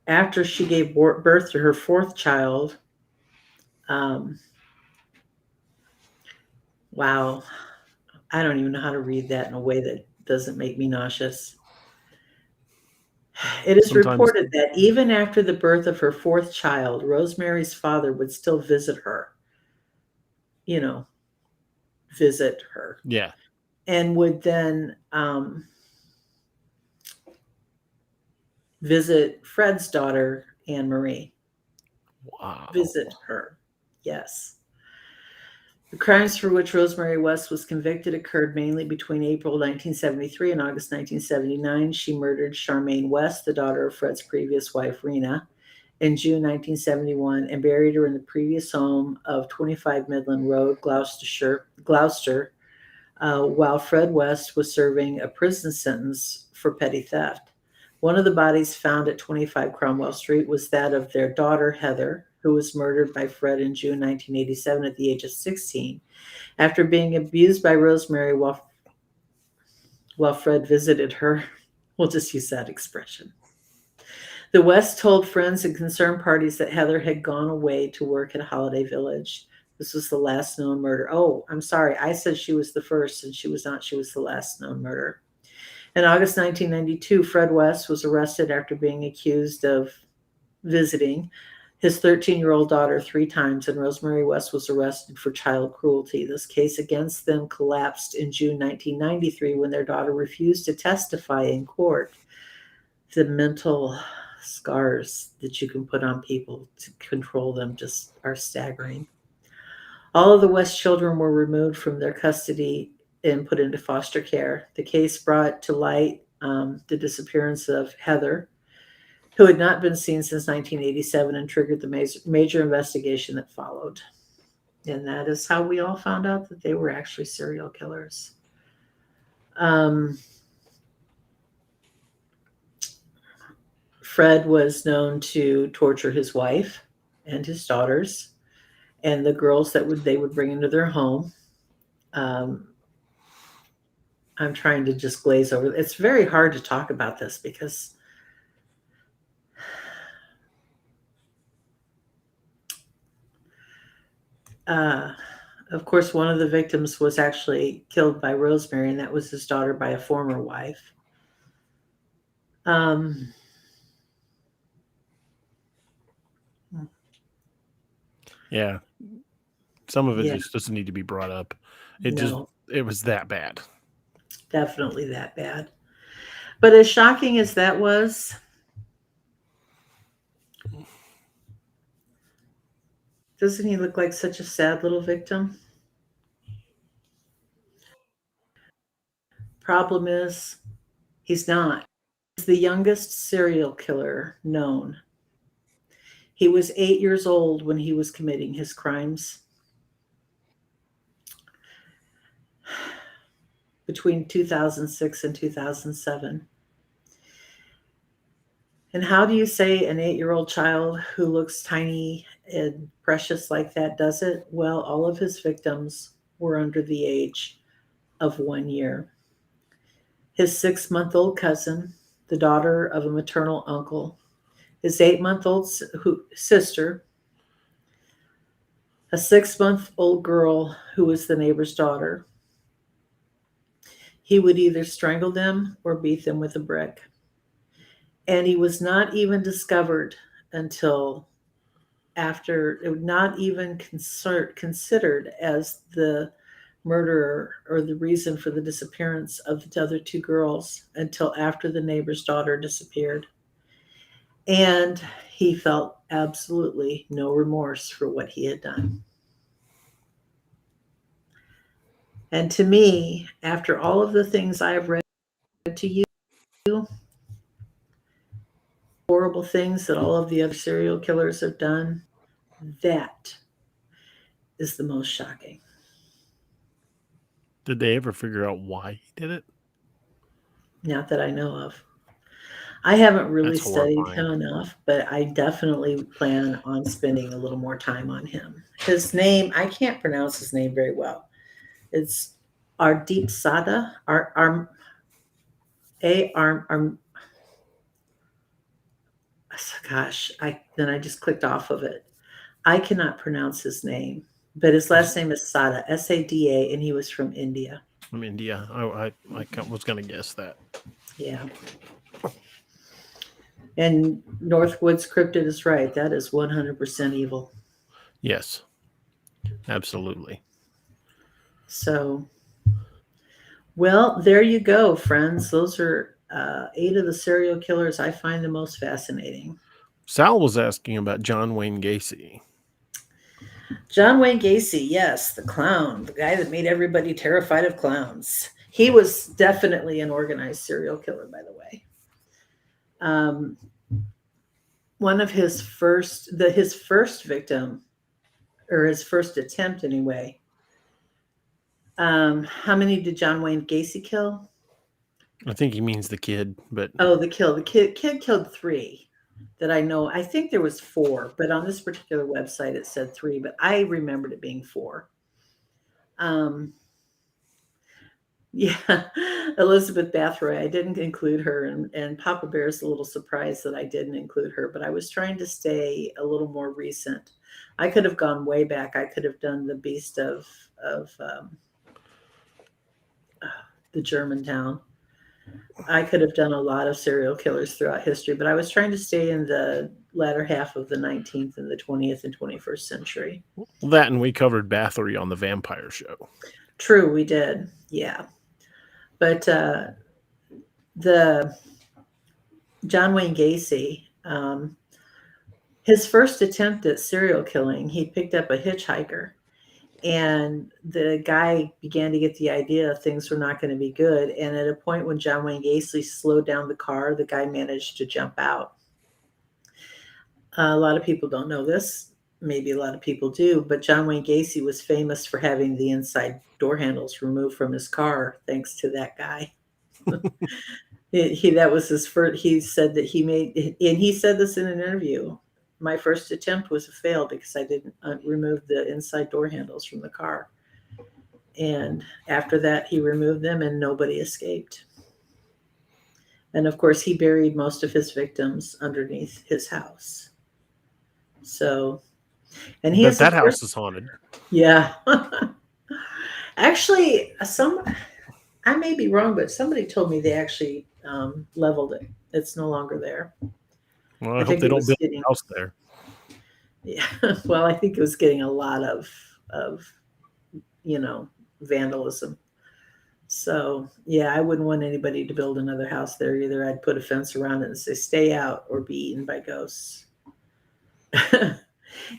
After she gave birth to her fourth child, um, wow, I don't even know how to read that in a way that doesn't make me nauseous. It is Sometimes, reported that even after the birth of her fourth child, Rosemary's father would still visit her, you know, visit her, yeah. and would then visit Fred's daughter, Anne Marie. Wow. Visit her. Yes. The crimes for which Rosemary West was convicted occurred mainly between April 1973 and August 1979. She murdered Charmaine West, the daughter of Fred's previous wife, Rena, in June 1971 and buried her in the previous home of 25 Midland Road, Gloucester, while Fred West was serving a prison sentence for petty theft. One of the bodies found at 25 Cromwell Street was that of their daughter, Heather, who was murdered by Fred in June 1987 at the age of 16 after being abused by Rosemary while Fred visited her. We'll just use that expression. The West told friends and concerned parties that Heather had gone away to work at Holiday Village. This was the last known murder. Oh, I'm sorry. I said she was the first, and she was not. She was the last known murder. In August 1992, Fred West was arrested after being accused of visiting his 13-year-old daughter 3 times, and Rosemary West was arrested for child cruelty. This case against them collapsed in June 1993 when their daughter refused to testify in court. The mental scars that you can put on people to control them just are staggering. All of the West children were removed from their custody and put into foster care. The case brought to light the disappearance of Heather, who had not been seen since 1987, and triggered the major investigation that followed. And that is how we all found out that they were actually serial killers. Fred was known to torture his wife and his daughters and the girls that they would bring into their home. I'm trying to just glaze over. It's very hard to talk about this because of course, one of the victims was actually killed by Rosemary, and that was his daughter by a former wife. Yeah. Some of it Yeah, just doesn't need to be brought up. no, It was that bad. definitely that bad. But as shocking as that was, doesn't he look like such a sad little victim? Problem is, he's not. He's the youngest serial killer known. He was 8 years old when he was committing his crimes. Between 2006 and 2007. And how do you say an 8-year-old child who looks tiny and precious like that does it? Well, all of his victims were under the age of 1 year. His 6-month-old cousin, the daughter of a maternal uncle, his 8-month-old sister, a 6-month-old girl who was the neighbor's daughter. He would either strangle them or beat them with a brick. And he was not even discovered until after, not even considered as the murderer or the reason for the disappearance of the other 2 girls until after the neighbor's daughter disappeared. And he felt absolutely no remorse for what he had done. And to me, after all of the things I've read to you, horrible things that all of the other serial killers have done, that is the most shocking. Did they ever figure out why he did it? Not that I know of. I haven't really That's studied horrifying. him enough, but I definitely plan on spending a little more time on him. His name, I can't pronounce his name very well. It's Ardip Sada. Gosh, then I just clicked off of it. I cannot pronounce his name, but his last name is Sada, Sada, and he was from India. From India. I was going to guess that. Yeah. And Northwood's cryptid is right. That is 100% evil. Yes, absolutely. So, well, there you go, friends. Those are 8 of the serial killers I find the most fascinating. Sal was asking about John Wayne Gacy. John Wayne Gacy, yes, the clown, the guy that made everybody terrified of clowns. He was definitely an organized serial killer, by the way. One of his first victim, or his first attempt anyway. How many did John Wayne Gacy kill? I think he means the kid, but the kid killed 3 that I know. I think there was 4, but on this particular website it said 3, but I remembered it being 4. Yeah, Elizabeth Bathory, I didn't include her, and Papa Bear's a little surprised that I didn't include her, but I was trying to stay a little more recent. I could have gone way back. I could have done the Beast of the Germantown. I could have done a lot of serial killers throughout history, but I was trying to stay in the latter half of the 19th and the 20th and 21st century. That, and we covered Bathory on the Vampire Show. True, we did. Yeah. But the John Wayne Gacy, his first attempt at serial killing, he picked up a hitchhiker, and the guy began to get the idea things were not going to be good. And at a point when John Wayne Gacy slowed down the car, the guy managed to jump out. A lot of people don't know this. Maybe a lot of people do, but John Wayne Gacy was famous for having the inside door handles removed from his car, thanks to that guy. That was his first. He said that he made, and he said this in an interview. My first attempt was a fail because I didn't remove the inside door handles from the car. And after that, he removed them, and nobody escaped. And of course, he buried most of his victims underneath his house. So. And that house is haunted. Yeah. Actually, I may be wrong, but somebody told me they actually leveled it. It's no longer there. Well, I hope they don't build a house there. Yeah. Well, I think it was getting a lot of vandalism. So yeah, I wouldn't want anybody to build another house there either. I'd put a fence around it and say, stay out or be eaten by ghosts.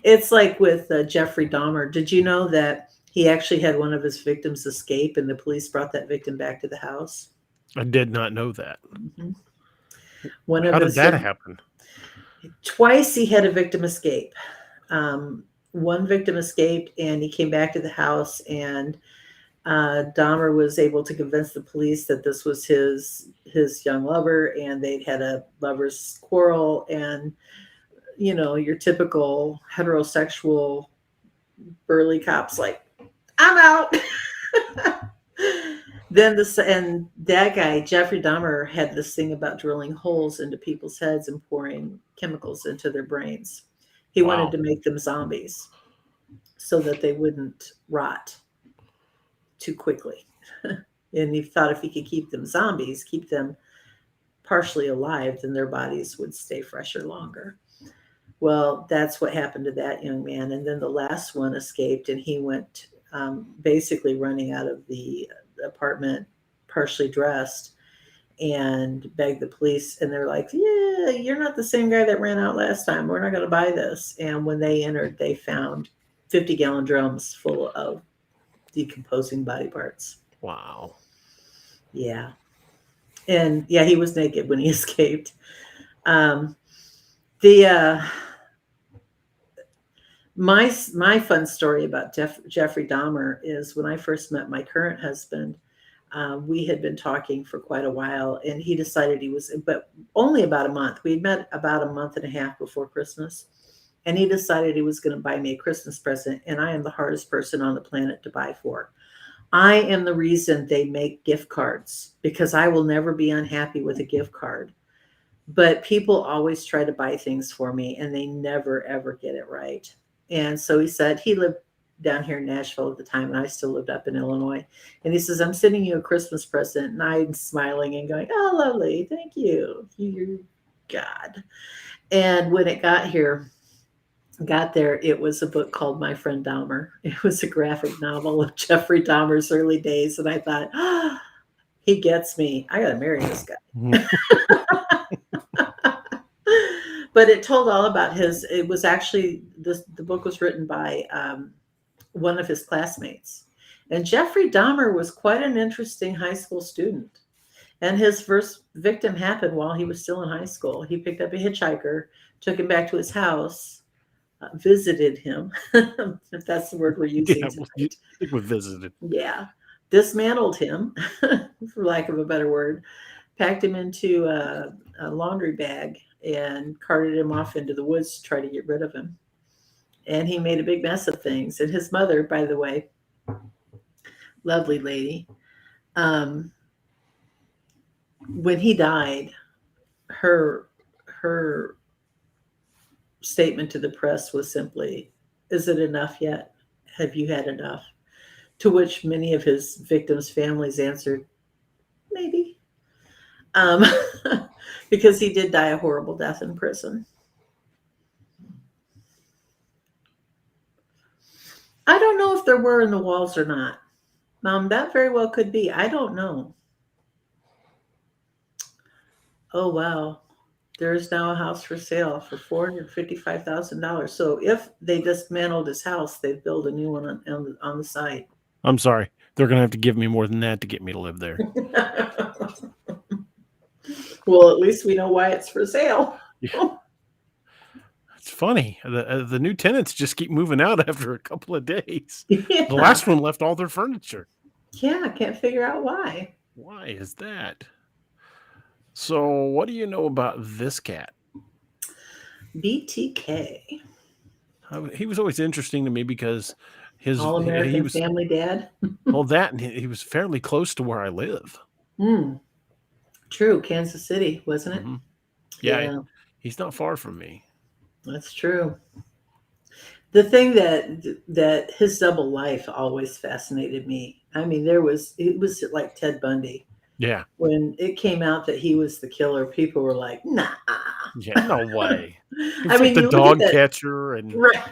It's like with Jeffrey Dahmer. Did you know that he actually had one of his victims escape and the police brought that victim back to the house? I did not know that. Mm-hmm. How did that happen? Twice he had a victim escape. One victim escaped and he came back to the house, and Dahmer was able to convince the police that this was his young lover, and they'd had a lovers' quarrel. And your typical heterosexual burly cops like, I'm out. And that guy Jeffrey Dahmer had this thing about drilling holes into people's heads and pouring chemicals into their brains. He wanted to make them zombies so that they wouldn't rot too quickly. And he thought if he could keep them zombies, keep them partially alive, then their bodies would stay fresher longer. Well, that's what happened to that young man. And then the last one escaped, and he went basically running out of the apartment partially dressed and begged the police. And they're like, yeah, you're not the same guy that ran out last time. We're not going to buy this. And when they entered, they found 50-gallon drums full of decomposing body parts. Wow. Yeah. And yeah, he was naked when he escaped. My fun story about Jeffrey Dahmer is when I first met my current husband, we had been talking for quite a while, and he decided but only about a month. We'd met about a month and a half before Christmas, and he decided he was going to buy me a Christmas present, and I am the hardest person on the planet to buy for. I am the reason they make gift cards, because I will never be unhappy with a gift card. But people always try to buy things for me, and they never, ever get it right. And so he said, he lived down here in Nashville at the time, and I still lived up in Illinois. And he says, I'm sending you a Christmas present. And I'm smiling and going, oh, lovely. Thank you. You God. And when it got there, it was a book called My Friend Dahmer. It was a graphic novel of Jeffrey Dahmer's early days. And I thought, oh, he gets me. I got to marry this guy. But it told all about it was actually, the book was written by one of his classmates. And Jeffrey Dahmer was quite an interesting high school student. And his first victim happened while he was still in high school. He picked up a hitchhiker, took him back to his house, visited him, if that's the word we're using tonight. I think we visited. Yeah. Dismantled him, for lack of a better word, packed him into a laundry bag, and carted him off into the woods to try to get rid of him. And he made a big mess of things. And his mother, by the way, lovely lady, when he died, her statement to the press was simply, is it enough yet? Have you had enough? To which many of his victims' families answered, maybe. Because he did die a horrible death in prison. I don't know if there were in the walls or not. That very well could be. I don't know. Oh, wow. There is now a house for sale for $455,000. So if they dismantled his house, they'd build a new one on the site. I'm sorry. They're going to have to give me more than that to get me to live there. Well, at least we know why it's for sale. Yeah. It's funny. The new tenants just keep moving out after a couple of days. Yeah. The last one left all their furniture. Yeah, I can't figure out why. Why is that? So what do you know about this cat? BTK. He was always interesting to me because All-American Family Dad. Well, and he was fairly close to where I live. True. Kansas City, wasn't it? Mm-hmm. Yeah. He's not far from me. That's true. The thing that his double life always fascinated me. I mean, it was like Ted Bundy. Yeah. When it came out that he was the killer, people were like, nah. Yeah, no way. I mean, like the dog catcher and right.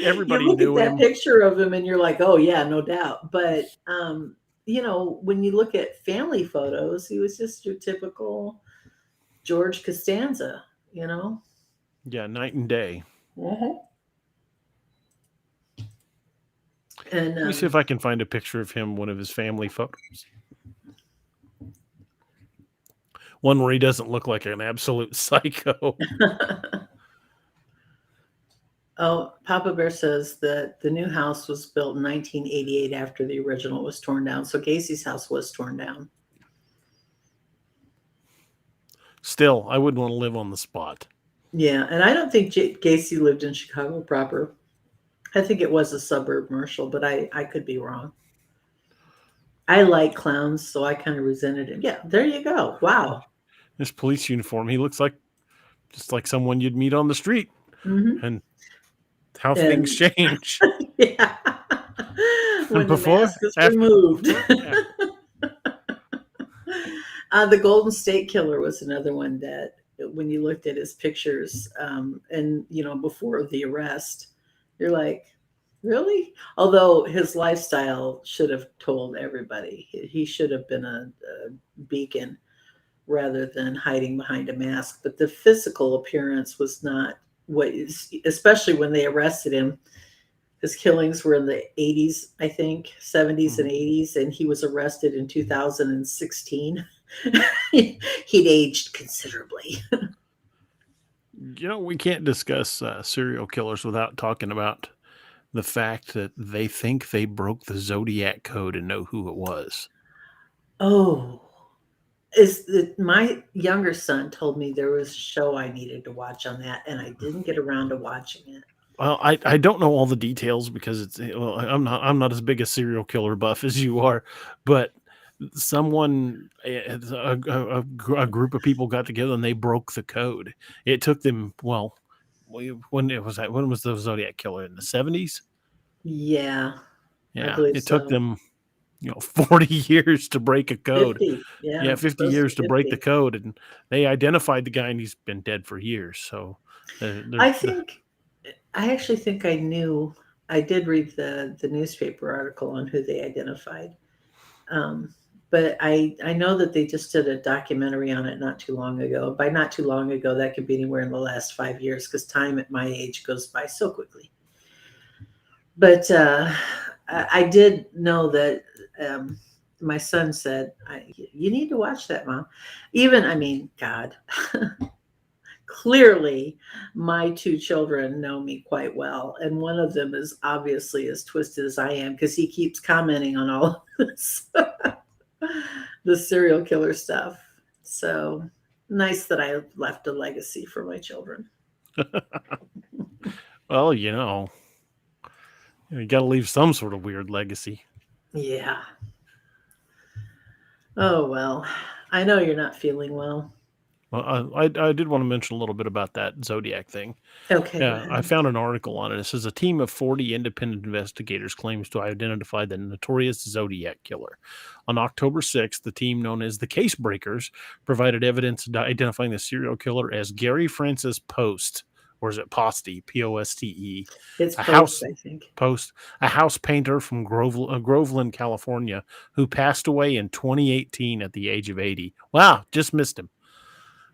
Everybody you look knew at him. that picture of him and you're like, oh yeah, no doubt. But when you look at family photos, he was just your typical George Costanza, Yeah, night and day. Mm-hmm. And let me see if I can find a picture of him, one of his family photos. One where he doesn't look like an absolute psycho. Oh, Papa Bear says that the new house was built in 1988 after the original was torn down. So Gacy's house was torn down. Still, I wouldn't want to live on the spot. Yeah, and I don't think Gacy lived in Chicago proper. I think it was a suburb, Marshall, but I could be wrong. I like clowns, so I kind of resented him. Yeah, there you go. Wow. This police uniform, he looks like just like someone you'd meet on the street. Mm-hmm. And how things change. Yeah. When Before, the mask is after, removed. yeah. The Golden State Killer was another one that, when you looked at his pictures, and before the arrest, you're like, really? Although his lifestyle should have told everybody. He should have been a beacon rather than hiding behind a mask. But the physical appearance was not what is, especially when they arrested him. His killings were in the 80s, I think, 70s and 80s, and he was arrested in 2016. He'd aged considerably. We can't discuss serial killers without talking about the fact that they think they broke the Zodiac code and know who it was. Oh, my younger son told me there was a show I needed to watch on that, and I didn't get around to watching it. Well, I don't know all the details because I'm not as big a serial killer buff as you are, but a group of people got together and they broke the code. It took them, when was the Zodiac killer, in the 70s? Yeah, it took them 40 years to break a code. 50, 50 years to break the code, and they identified the guy, and he's been dead for years. So I actually think I knew. I did read the newspaper article on who they identified, but I know that they just did a documentary on it not too long ago. By not too long ago, that could be anywhere in the last 5 years, because time at my age goes by so quickly. But I did know that my son said, you need to watch that, Mom. God, clearly my two children know me quite well. And one of them is obviously as twisted as I am, because he keeps commenting on all of this, the serial killer stuff. So nice that I left a legacy for my children. Well, you got to leave some sort of weird legacy. Yeah. Oh, well, I know you're not feeling well. Well, I did want to mention a little bit about that Zodiac thing. Okay. Yeah, I found an article on it. It says a team of 40 independent investigators claims to identify the notorious Zodiac killer. On October 6th, the team known as the Case Breakers provided evidence identifying the serial killer as Gary Francis Post. Or is it Poste? Poste. It's Post, I think. Post, a house painter from Groveland, California, who passed away in 2018 at the age of 80. Wow, just missed him.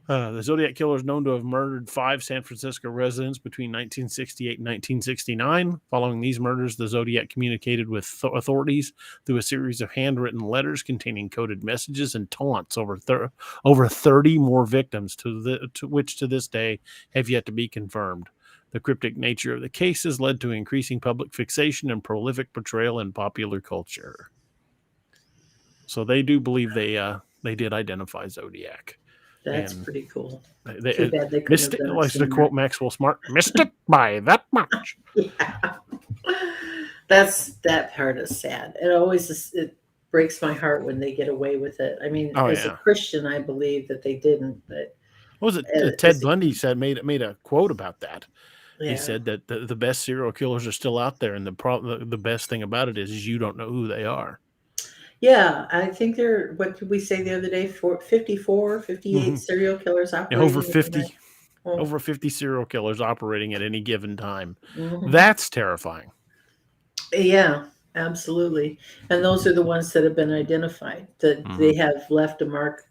The Zodiac killer is known to have murdered 5 San Francisco residents between 1968 and 1969. Following these murders, the Zodiac communicated with authorities through a series of handwritten letters containing coded messages and taunts over 30 more victims, to which to this day have yet to be confirmed. The cryptic nature of the case has led to increasing public fixation and prolific portrayal in popular culture. So they do believe they did identify Zodiac. That's pretty cool. Too bad they missed it. Like to quote Maxwell Smart, missed it by that much. Yeah. That part is sad. It breaks my heart when they get away with it. I mean, as a Christian, I believe that they didn't. But what was it? Ted Bundy made a quote about that. Yeah. He said that the best serial killers are still out there, and the best thing about it is you don't know who they are. Yeah, I think what did we say the other day? 54, 58 serial killers operating. Over 50 serial killers operating at any given time. Mm-hmm. That's terrifying. Yeah, absolutely. And those are the ones that have been identified, that they have left a mark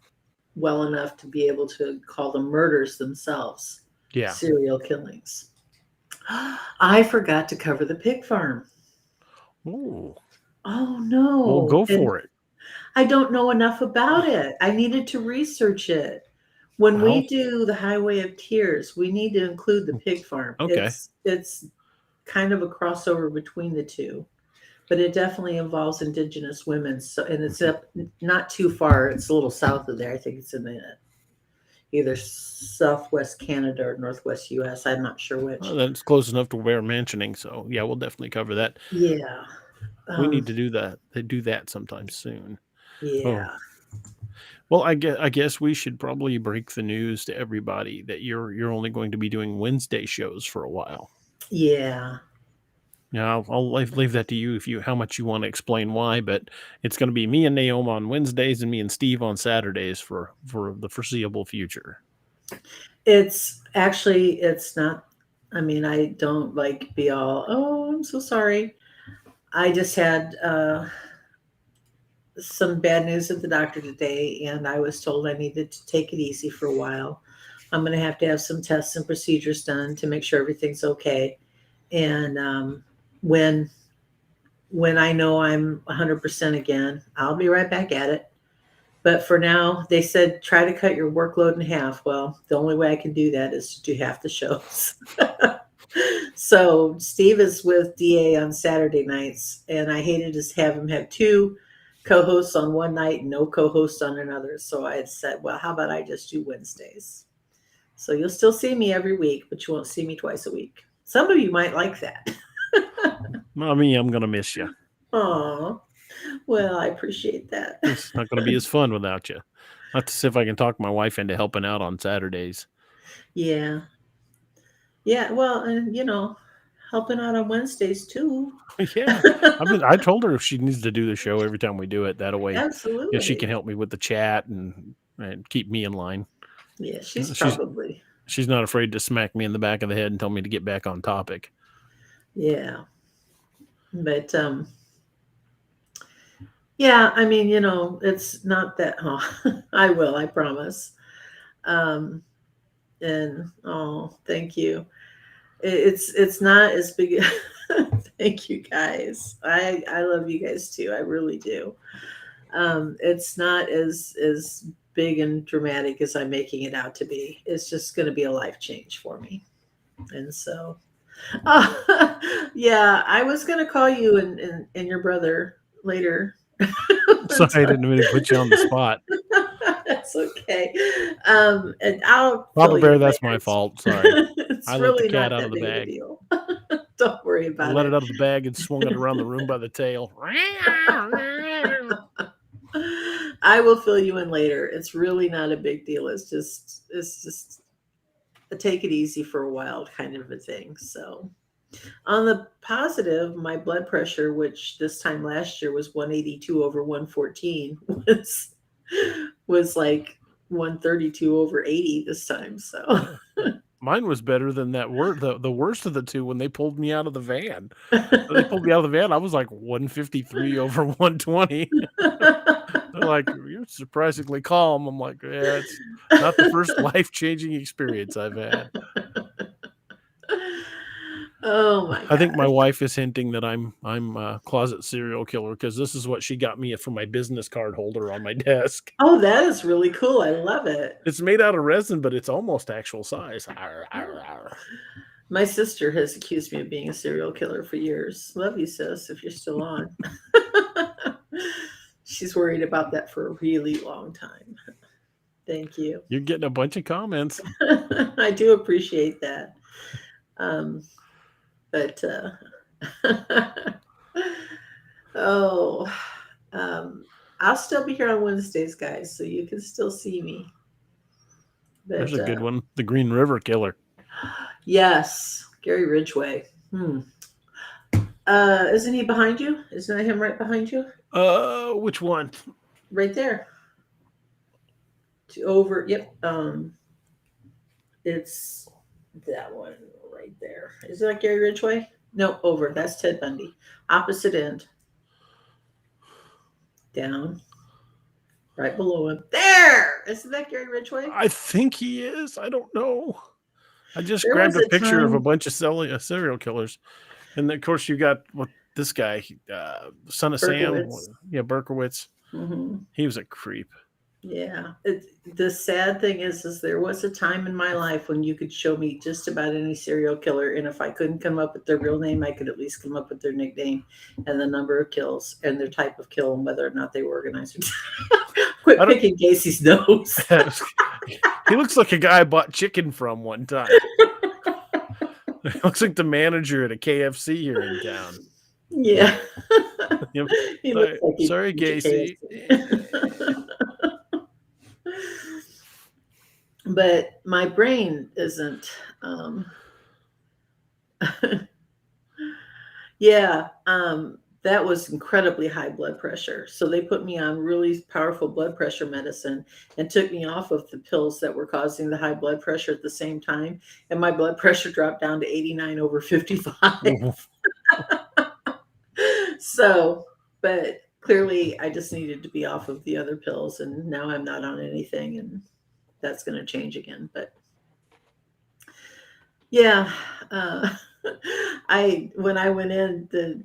well enough to be able to call them murders themselves. Yeah. Serial killings. I forgot to cover the pig farm. Ooh. Oh, no. Well, go for it. I don't know enough about it. I needed to research it. When we do the Highway of Tears, we need to include the pig farm. Okay. It's kind of a crossover between the two, but it definitely involves indigenous women. So, and it's up not too far. It's a little south of there. I think it's in the either southwest Canada or northwest U.S. I'm not sure which. Well, that's close enough to bear mentioning. So yeah, we'll definitely cover that. Yeah. We need to do that. They do that sometime soon. Yeah. Oh. Well, I guess we should probably break the news to everybody that you're only going to be doing Wednesday shows for a while. Yeah. Now I'll leave that to you how much you want to explain why, but it's going to be me and Naomi on Wednesdays and me and Steve on Saturdays for the foreseeable future. It's not. I mean, I don't like be all, oh, I'm so sorry. I just had some bad news at the doctor today, and I was told I needed to take it easy for a while. I'm going to have some tests and procedures done to make sure everything's okay. And when I know I'm 100% again, I'll be right back at it. But for now, they said try to cut your workload in half. Well, the only way I can do that is to do half the shows. So Steve is with DA on Saturday nights, and I hated to have him have two co-hosts on one night and no co-hosts on another. So I had said, well, how about I just do Wednesdays? So you'll still see me every week, but you won't see me twice a week. Some of you might like that. Mommy, I'm going to miss you. Aw. Well, I appreciate that. It's not going to be as fun without you. I'll have to see if I can talk my wife into helping out on Saturdays. Yeah. Yeah. Well, and helping out on Wednesdays too. Yeah. I told her she needs to do the show every time we do it. That way, Absolutely. she can help me with the chat and keep me in line. Yeah, she's not afraid to smack me in the back of the head and tell me to get back on topic. Yeah. But yeah, I mean, it's not that. Oh, I will, I promise. And thank you. It's not as big. Thank you guys. I love you guys too. I really do. It's not as big and dramatic as I'm making it out to be. It's just going to be a life change for me. And so, yeah, I was going to call you and your brother later. Sorry, I didn't mean to put you on the spot. That's okay. And I'll Papa Bear, that's my fault. Sorry. I really let the cat not out of the bag. Don't worry about it. I let it out of the bag and swung it around the room by the tail. I will fill you in later. It's really not a big deal. It's just a take it easy for a while kind of a thing. So on the positive, my blood pressure, which this time last year was 182 over 114, was like 132 over 80 this time. So mine was better than that. The worst of the two when they pulled me out of the van. When they pulled me out of the van, I was like 153 over 120. They're like, you're surprisingly calm. I'm like, yeah, it's not the first life-changing experience I've had. Oh my God. I think my wife is hinting that I'm a closet serial killer because this is what she got me for my business card holder on my desk. Oh, that is really cool. I love it. It's made out of resin, but it's almost actual size. Arr, arr, arr. My sister has accused me of being a serial killer for years. Love you, sis, if you're still on. She's worried about that for a really long time. Thank you. You're getting a bunch of comments. I do appreciate that. But I'll still be here on Wednesdays, guys, so you can still see me. But, there's a good one, the Green River Killer. Yes, Gary Ridgway. Isn't he behind you? Isn't that him right behind you? Which one? Right there. Over. Yep. It's that one right there. Is that Gary Ridgway? No, over. That's Ted Bundy. Opposite end. Down. Right below him. There! Isn't that Gary Ridgway? I think he is. I don't know. I just grabbed a picture of a bunch of serial killers. And then, of course, you got this guy, son of Berkowitz. Sam. Yeah, Berkowitz. Mm-hmm. He was a creep. Yeah. The sad thing is there was a time in my life when you could show me just about any serial killer, and if I couldn't come up with their real name, I could at least come up with their nickname and the number of kills and their type of kill and whether or not they were organized. Quit picking Gacy's nose. He looks like a guy I bought chicken from one time. He looks like the manager at a KFC here in town. Yeah. He looks like sorry, Gacy. But my brain isn't. Yeah. That was incredibly high blood pressure. So they put me on really powerful blood pressure medicine and took me off of the pills that were causing the high blood pressure at the same time. And my blood pressure dropped down to 89/55. So, but clearly I just needed to be off of the other pills, and now I'm not on anything, and that's going to change again. But yeah, when I went in,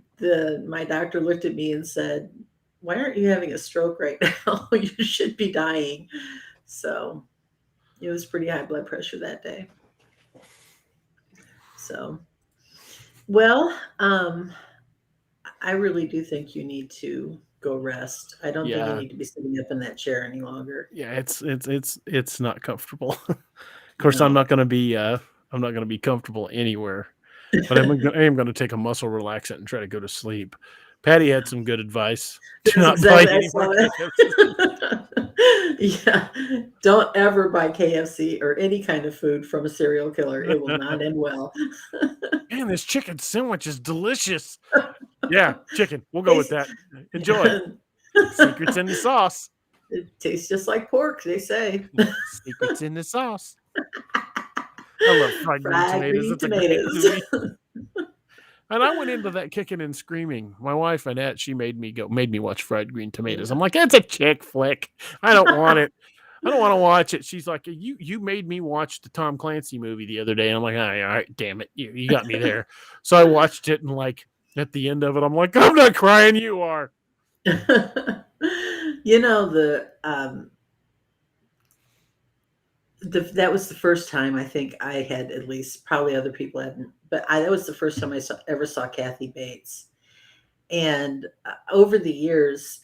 my doctor looked at me and said, "Why aren't you having a stroke right now? You should be dying." So it was pretty high blood pressure that day. So, well, I really do think you need to go rest. I don't think you need to be sitting up in that chair any longer. Yeah, it's not comfortable. Of course, no. I'm not going to be comfortable anywhere. But I am going to take a muscle relaxant and try to go to sleep. Patty had some good advice. Do not buy any more KFC. Yeah, don't ever buy KFC or any kind of food from a serial killer. It will not end well. Man, this chicken sandwich is delicious. Yeah, chicken. We'll go with that. Enjoy. Secrets in the sauce. It tastes just like pork, they say. Secrets in the sauce. I love fried green tomatoes. And I went into that kicking and screaming. My wife, Annette, she made me watch Fried Green Tomatoes. I'm like, it's a chick flick. I don't want it. I don't want to watch it. She's like, you made me watch the Tom Clancy movie the other day. And I'm like, all right, damn it. You got me there. So I watched it, and like at the end of it, I'm like, I'm not crying. You are. You know, that was the first time I think I had, at least probably other people hadn't, but that was the first time I ever saw Kathy Bates. And over the years,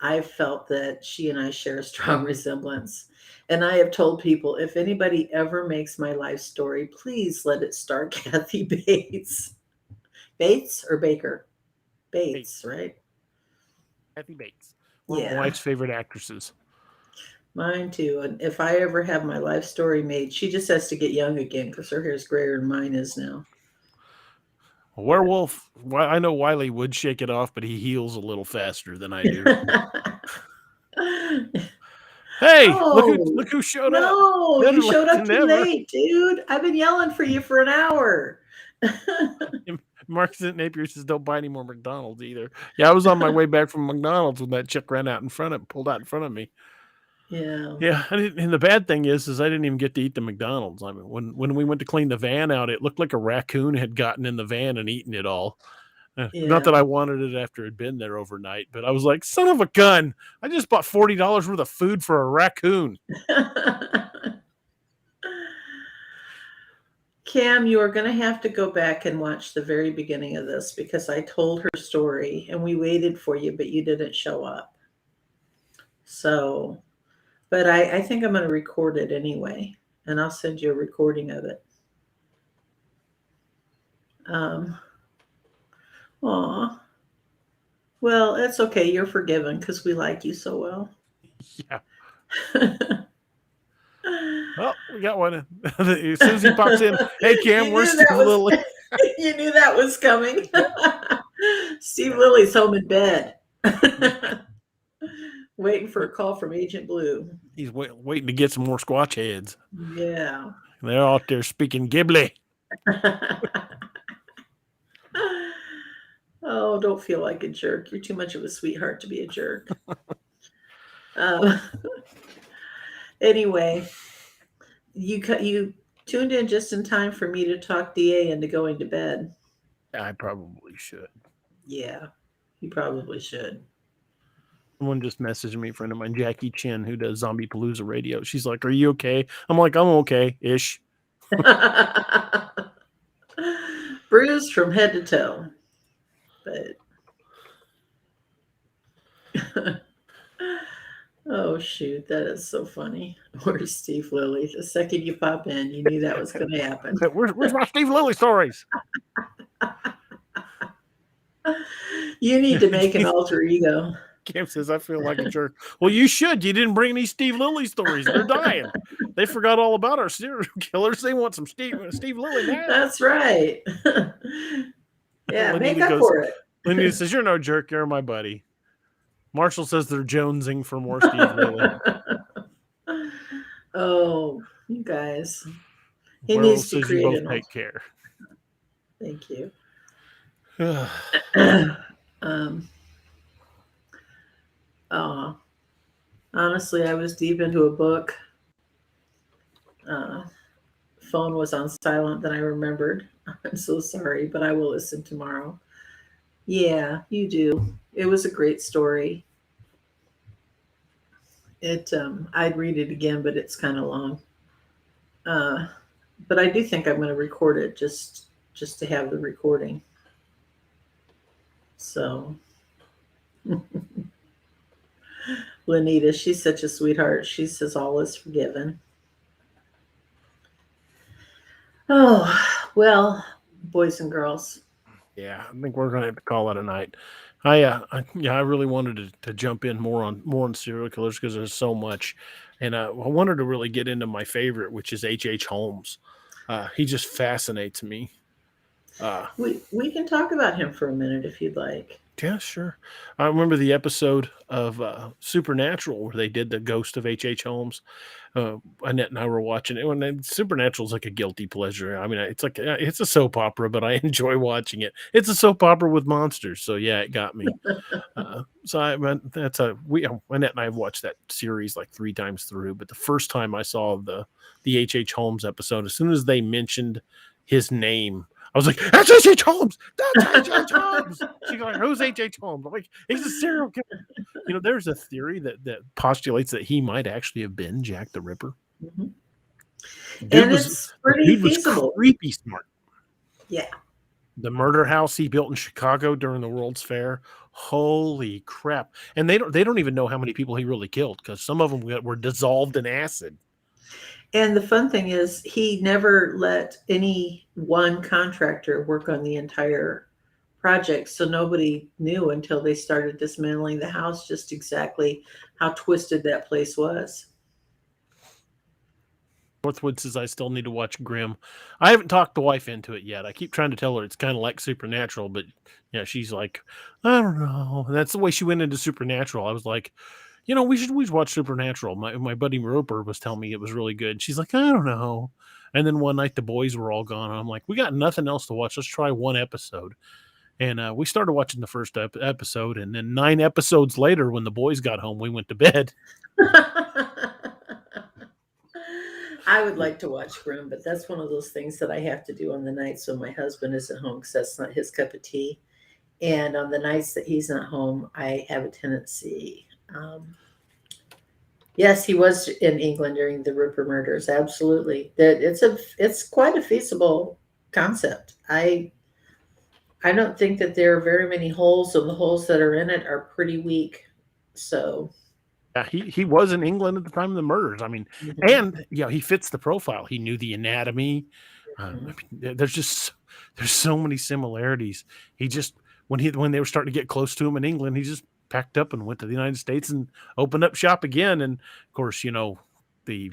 I've felt that she and I share a strong resemblance. And I have told people, if anybody ever makes my life story, please let it star Kathy Bates. Bates or Baker? Bates, right? Kathy Bates. One of my wife's favorite actresses. Mine too. And if I ever have my life story made, she just has to get young again because her hair is grayer than mine is now. Werewolf. I know Wiley would shake it off, but he heals a little faster than I do. Hey, look who showed up. No, you showed up too late, dude. I've been yelling for you for an hour. Mark Napier says, don't buy any more McDonald's either. Yeah, I was on my way back from McDonald's when that chick pulled out in front of me. Yeah. Yeah. And the bad thing is I didn't even get to eat the McDonald's. I mean, when we went to clean the van out, it looked like a raccoon had gotten in the van and eaten it all. Yeah. Not that I wanted it after it had been there overnight, but I was like, son of a gun. I just bought $40 worth of food for a raccoon. Cam, you are going to have to go back and watch the very beginning of this because I told her story and we waited for you, but you didn't show up. So, but I think I'm going to record it anyway, and I'll send you a recording of it. Aw. Well, it's okay. You're forgiven because we like you so well. Yeah. Well, we got one. As soon as he pops in, hey, Cam, where's Steve Lilly? You knew that was coming. Steve Lilly's home in bed. Waiting for a call from Agent Blue. He's waiting to get some more Squatch heads. Yeah. They're out there speaking Ghibli. Oh, don't feel like a jerk. You're too much of a sweetheart to be a jerk. Anyway, you tuned in just in time for me to talk DA into going to bed. I probably should. Yeah, you probably should. Someone just messaged me, a friend of mine, Jackie Chin, who does Zombie Palooza Radio. She's like, "Are you okay?" I'm like, "I'm okay-ish." Bruised from head to toe. But oh shoot, that is so funny. Where's Steve Lilly? The second you pop in, you knew that was going to happen. Where's my Steve Lilly stories? You need to make an alter ego. Cam says, "I feel like a jerk." Well, you should. You didn't bring any Steve Lilly stories. They're dying. They forgot all about our serial killers. They want some Steve Lilly now. That's right. Yeah, make up for it. Lenita says, "You're no jerk. You're my buddy." Marshall says they're jonesing for more Steve Lilly. Oh, you guys. He Merle needs to says create you both take care. Thank you. Honestly, I was deep into a book. Phone was on silent, then I remembered. I'm so sorry, but I will listen tomorrow. Yeah, you do. It was a great story. I'd read it again, but it's kind of long. But I do think I'm going to record it just to have the recording. So, Lenita, she's such a sweetheart. She says all is forgiven. Oh, well, boys and girls. Yeah, I think we're going to have to call it a night. I really wanted to jump in more on serial killers because there's so much, and I wanted to really get into my favorite, which is H.H. Holmes. He just fascinates me. We can talk about him for a minute if you'd like. Yeah, sure. I remember the episode of Supernatural where they did the ghost of H.H. Holmes. Annette and I were watching it, and Supernatural is like a guilty pleasure. I mean, it's a soap opera, but I enjoy watching it. It's a soap opera with monsters, so yeah, it got me. Annette and I have watched that series like 3 times through. But the first time I saw the H.H. Holmes episode, as soon as they mentioned his name, I was like, "That's H.H. Holmes! That's H.H. Holmes!" She's like, "Who's H.H. Holmes?" I'm like, "He's a serial killer." You know, there's a theory that postulates that he might actually have been Jack the Ripper. Mm-hmm. And it's pretty feasible. Was creepy smart. Yeah. The murder house he built in Chicago during the World's Fair. Holy crap! And they don't even know how many people he really killed because some of them were dissolved in acid. And the fun thing is he never let any one contractor work on the entire project. So nobody knew until they started dismantling the house just exactly how twisted that place was. Northwood says, "I still need to watch Grimm." I haven't talked the wife into it yet. I keep trying to tell her it's kind of like Supernatural, but yeah, she's like, "I don't know." And that's the way she went into Supernatural. I was like, we should watch Supernatural. My buddy Roper was telling me it was really good. She's like, "I don't know." And then one night the boys were all gone. I'm like, "We got nothing else to watch. Let's try one episode." And we started watching the first episode. And then 9 episodes later, when the boys got home, we went to bed. I would like to watch Grimm, but that's one of those things that I have to do on the nights when my husband isn't home because that's not his cup of tea. And on the nights that he's not home, I have a tendency. Yes, he was in England during the Ripper murders. Absolutely, it's quite a feasible concept. I don't think that there are very many holes, and the holes that are in it are pretty weak. So. Yeah, he was in England at the time of the murders. I mean, mm-hmm. And he fits the profile. He knew the anatomy. Mm-hmm. There's so many similarities. He just when they were starting to get close to him in England, he just packed up and went to the United States and opened up shop again. And of course, the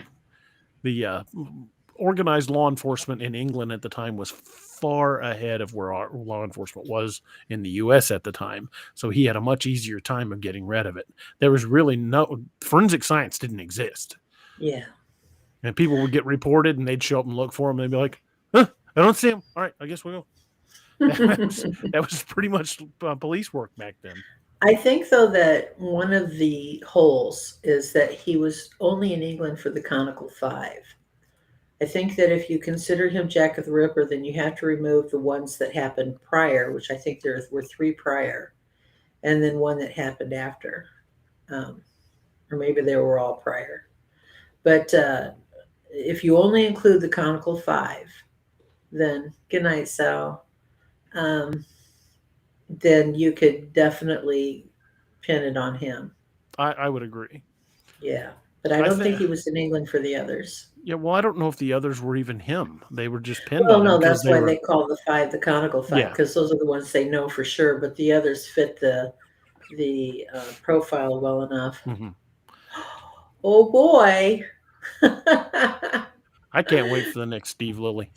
organized law enforcement in England at the time was far ahead of where our law enforcement was in the U.S. at the time. So he had a much easier time of getting rid of it. There was really no forensic science didn't exist. Yeah. And people would get reported and they'd show up and look for them. And they'd be like, "Huh, I don't see him. All right, I guess we'll go." That was pretty much police work back then. I think, though, that one of the holes is that he was only in England for the Conical Five. I think that if you consider him Jack the Ripper, then you have to remove the ones that happened prior, which I think there were 3 prior, and then one that happened after. or maybe they were all prior. But if you only include the conical 5, then good night, Sal. Then you could definitely pin it on him. I would agree. Yeah, but I don't think he was in England for the others. Yeah, well, I don't know if the others were even him. They were just pinned Well, on him no, because that's why they call the 5 the conical 5, Yeah. because those are the ones they know for sure. But the others fit the profile well enough. Mhm. Oh boy! I can't wait for the next Steve Lilly.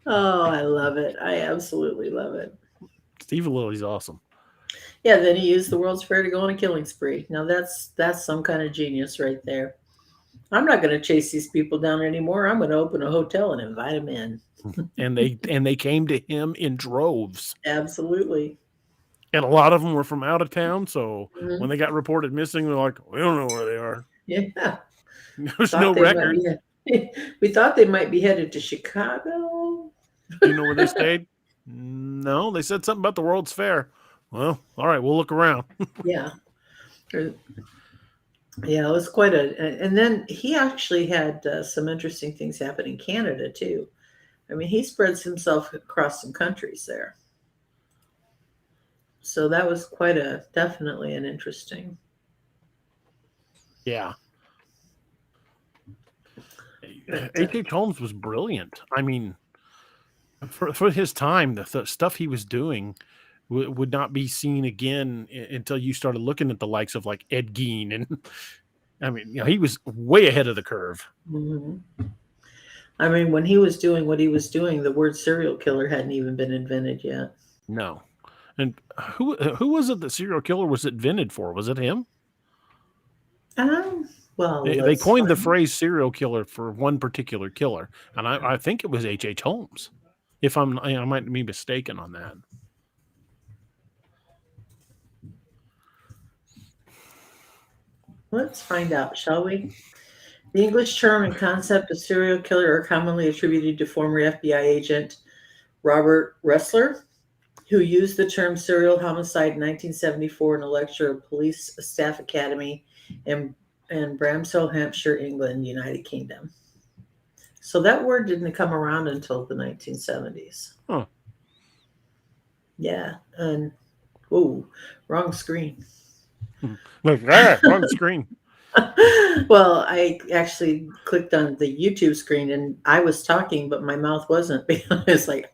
Oh, I love it. I absolutely love it. Steve Lilly's awesome. Yeah, then he used the World's Fair to go on a killing spree. Now that's some kind of genius right there. I'm not going to chase these people down anymore. I'm going to open a hotel and invite them in. And they came to him in droves. Absolutely. And a lot of them were from out of town, so Mhm. when they got reported missing, they're like, we don't know where they are. Yeah. There's no record. We thought they might be headed to Chicago. Do you know where they stayed? No, they said something about the World's Fair. Well, all right, we'll look around. Yeah. Yeah, it was quite and then he actually had some interesting things happen in Canada too. I mean, he spreads himself across some countries there. So that was definitely an interesting. Yeah. H.H. Holmes was brilliant. I mean, for his time, the stuff he was doing would not be seen again until you started looking at the likes of like Ed Gein. And I mean, he was way ahead of the curve. Mm-hmm. I mean, when he was doing what he was doing, the word serial killer hadn't even been invented yet. No. And who was it that serial killer was invented for? Was it him? Well, they coined the phrase serial killer for one particular killer, and I think it was H.H. Holmes. If I might be mistaken on that. Let's find out, shall we? The English term and concept of serial killer are commonly attributed to former FBI agent Robert Ressler, who used the term serial homicide in 1974 in a lecture at Police Staff Academy in Bramshill, Hampshire, England, United Kingdom. So that word didn't come around until the 1970s. Huh. Yeah, and wrong screen. Wrong screen. Well, I actually clicked on the YouTube screen and I was talking, but my mouth wasn't. It's like,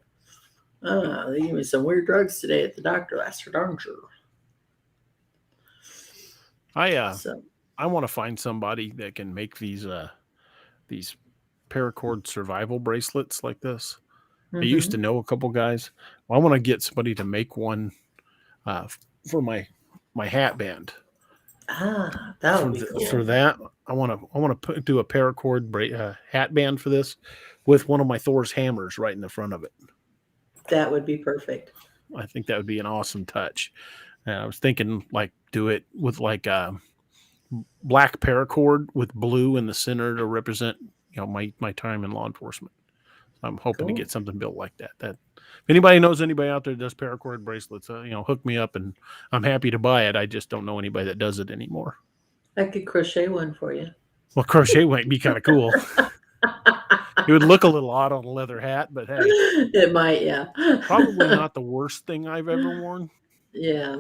they gave me some weird drugs today at the doctor last for darn sure. I want to find somebody that can make these paracord survival bracelets like this. Mm-hmm. I used to know a couple guys. Well, I want to get somebody to make one for my hat band. That would be cool. For that, I want to do a paracord hat band for this with one of my Thor's hammers right in the front of it. That would be perfect. I think that would be an awesome touch. I was thinking like do it with like a black paracord with blue in the center to represent my time in law enforcement. I'm hoping to get something built like that. That if anybody knows anybody out there that does paracord bracelets, hook me up and I'm happy to buy it. I just don't know anybody that does it anymore. I could crochet one for you. Well, crochet might be kind of cool. It would look a little odd on a leather hat, but hey. It might, yeah. Probably not the worst thing I've ever worn. Yeah.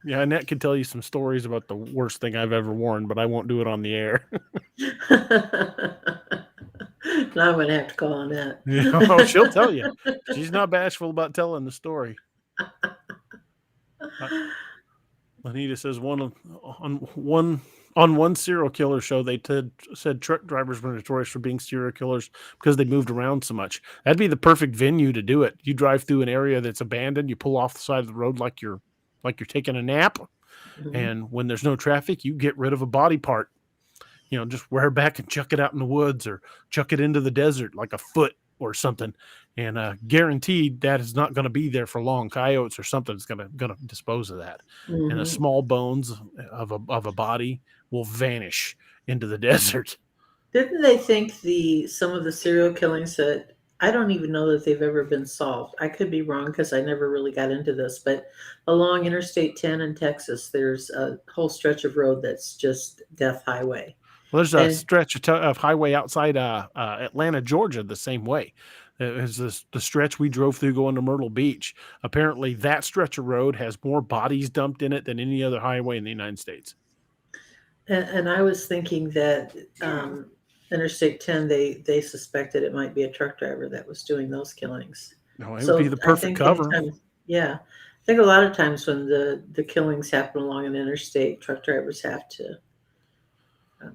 Yeah, Annette can tell you some stories about the worst thing I've ever worn, but I won't do it on the air. Now I'm going to have to call Annette. Oh, she'll tell you. She's not bashful about telling the story. Anita says on one serial killer show, they said truck drivers were notorious for being serial killers because they moved around so much. That'd be the perfect venue to do it. You drive through an area that's abandoned, you pull off the side of the road like you're taking a nap, and when there's no traffic, you get rid of a body part. Just wear it back and chuck it out in the woods or chuck it into the desert like a foot or something. And guaranteed that is not going to be there for long. Coyotes or something is going to dispose of that. Mm-hmm. And the small bones of a body will vanish into the desert. Didn't they think some of the serial killings that I don't even know that they've ever been solved. I could be wrong because I never really got into this, but along Interstate 10 in Texas, there's a whole stretch of road that's just death highway. Well, there's a And stretch of highway outside Atlanta, Georgia, the same way. It's the stretch we drove through going to Myrtle Beach. Apparently, that stretch of road has more bodies dumped in it than any other highway in the United States. and I was thinking that Interstate 10, they suspected it might be a truck driver that was doing those killings. No, it would be the I perfect think cover. yeah, I think a lot of times when the killings happen along an interstate, truck drivers have to.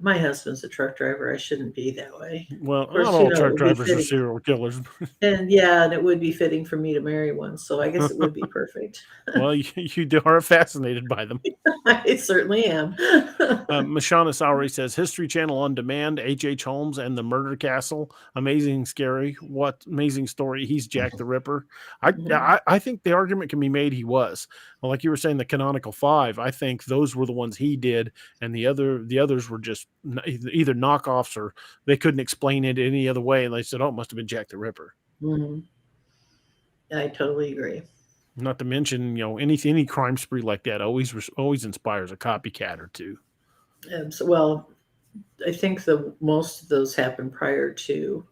My husband's a truck driver. I shouldn't be that way. Well, Of course, not all it truck would be drivers are fitting. serial killers. And yeah, and it would be fitting for me to marry one, so I guess it would be perfect. Well, you are fascinated by them. I certainly am. Machina Sowery says History Channel on demand, H.H. Holmes and the Murder Castle. Amazing, scary. What amazing story. He's Jack the Ripper. I think the argument can be made he was. Well, like you were saying, the canonical five, I think those were the ones he did, and the others were just either knockoffs or they couldn't explain it any other way, and they said, oh, it must have been Jack the Ripper. Mm-hmm. I totally agree. Not to mention, any crime spree like that always inspires a copycat or two. Well, I think most of those happened prior to.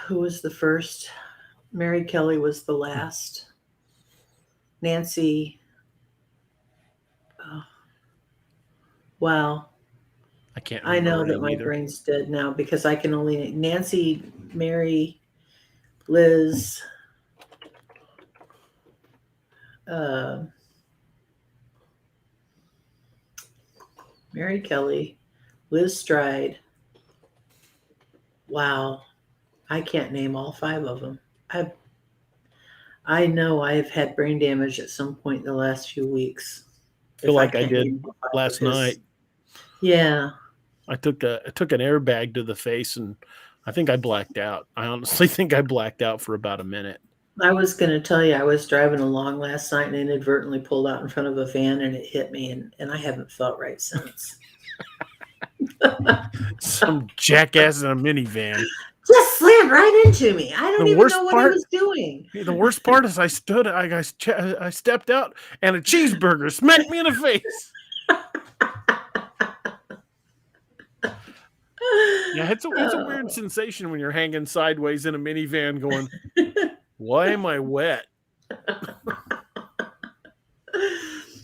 Who was the first? Mary Kelly was the last. Nancy. Oh, wow. I can't. I know that my brain's dead now because I can only Nancy, Mary, Liz. Mary Kelly, Liz Stride. Wow. I can't name all five of them. I know I've had brain damage at some point in the last few weeks. I feel like I did last night. Yeah. I took an airbag to the face and I think I blacked out. I honestly think I blacked out for about a minute. I was going to tell you, I was driving along last night and inadvertently pulled out in front of a van and it hit me, and I haven't felt right since. Some jackass in a minivan just slammed right into me. I don't even know what I was doing. The worst part is I stepped out and a cheeseburger smacked me in the face. Yeah, it's a weird sensation when you're hanging sideways in a minivan going, why am I wet?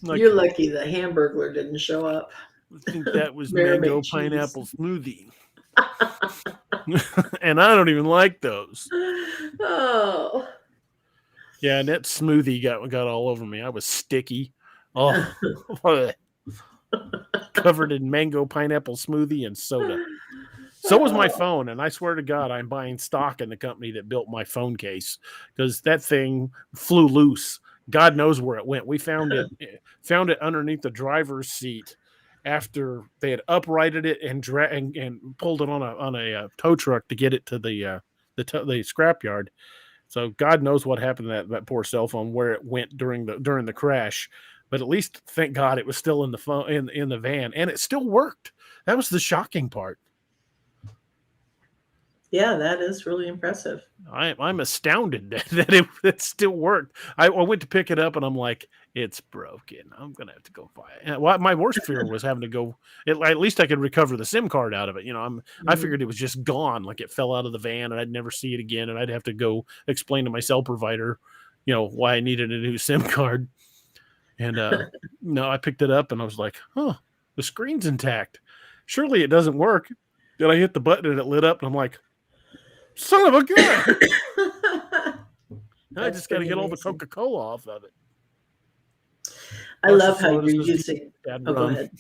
You're lucky the Hamburglar didn't show up. I think that was mango pineapple smoothie. And I don't even like those. Oh. Yeah, and that smoothie got all over me. I was sticky. Oh. Covered in mango pineapple smoothie and soda. So was my phone, and I swear to God, I'm buying stock in the company that built my phone case because that thing flew loose. God knows where it went. We found it underneath the driver's seat after they had uprighted it and pulled it on a tow truck to get it to the scrapyard. So God knows what happened to that poor cell phone, where it went during the crash. But at least, thank God, it was still in the phone in the van, and it still worked. That was the shocking part. Yeah, that is really impressive. I'm astounded that it still worked. I went to pick it up, and I'm like, it's broken. I'm going to have to go buy it. And my worst fear was having to go. At least I could recover the SIM card out of it. I figured it was just gone, like it fell out of the van, and I'd never see it again, and I'd have to go explain to my cell provider, why I needed a new SIM card. And no, I picked it up, and I was like, the screen's intact. Surely it doesn't work. Then I hit the button, and it lit up, and I'm like, son of a gun! I just got to get all the Coca-Cola off of it. I love how you're using. Go ahead.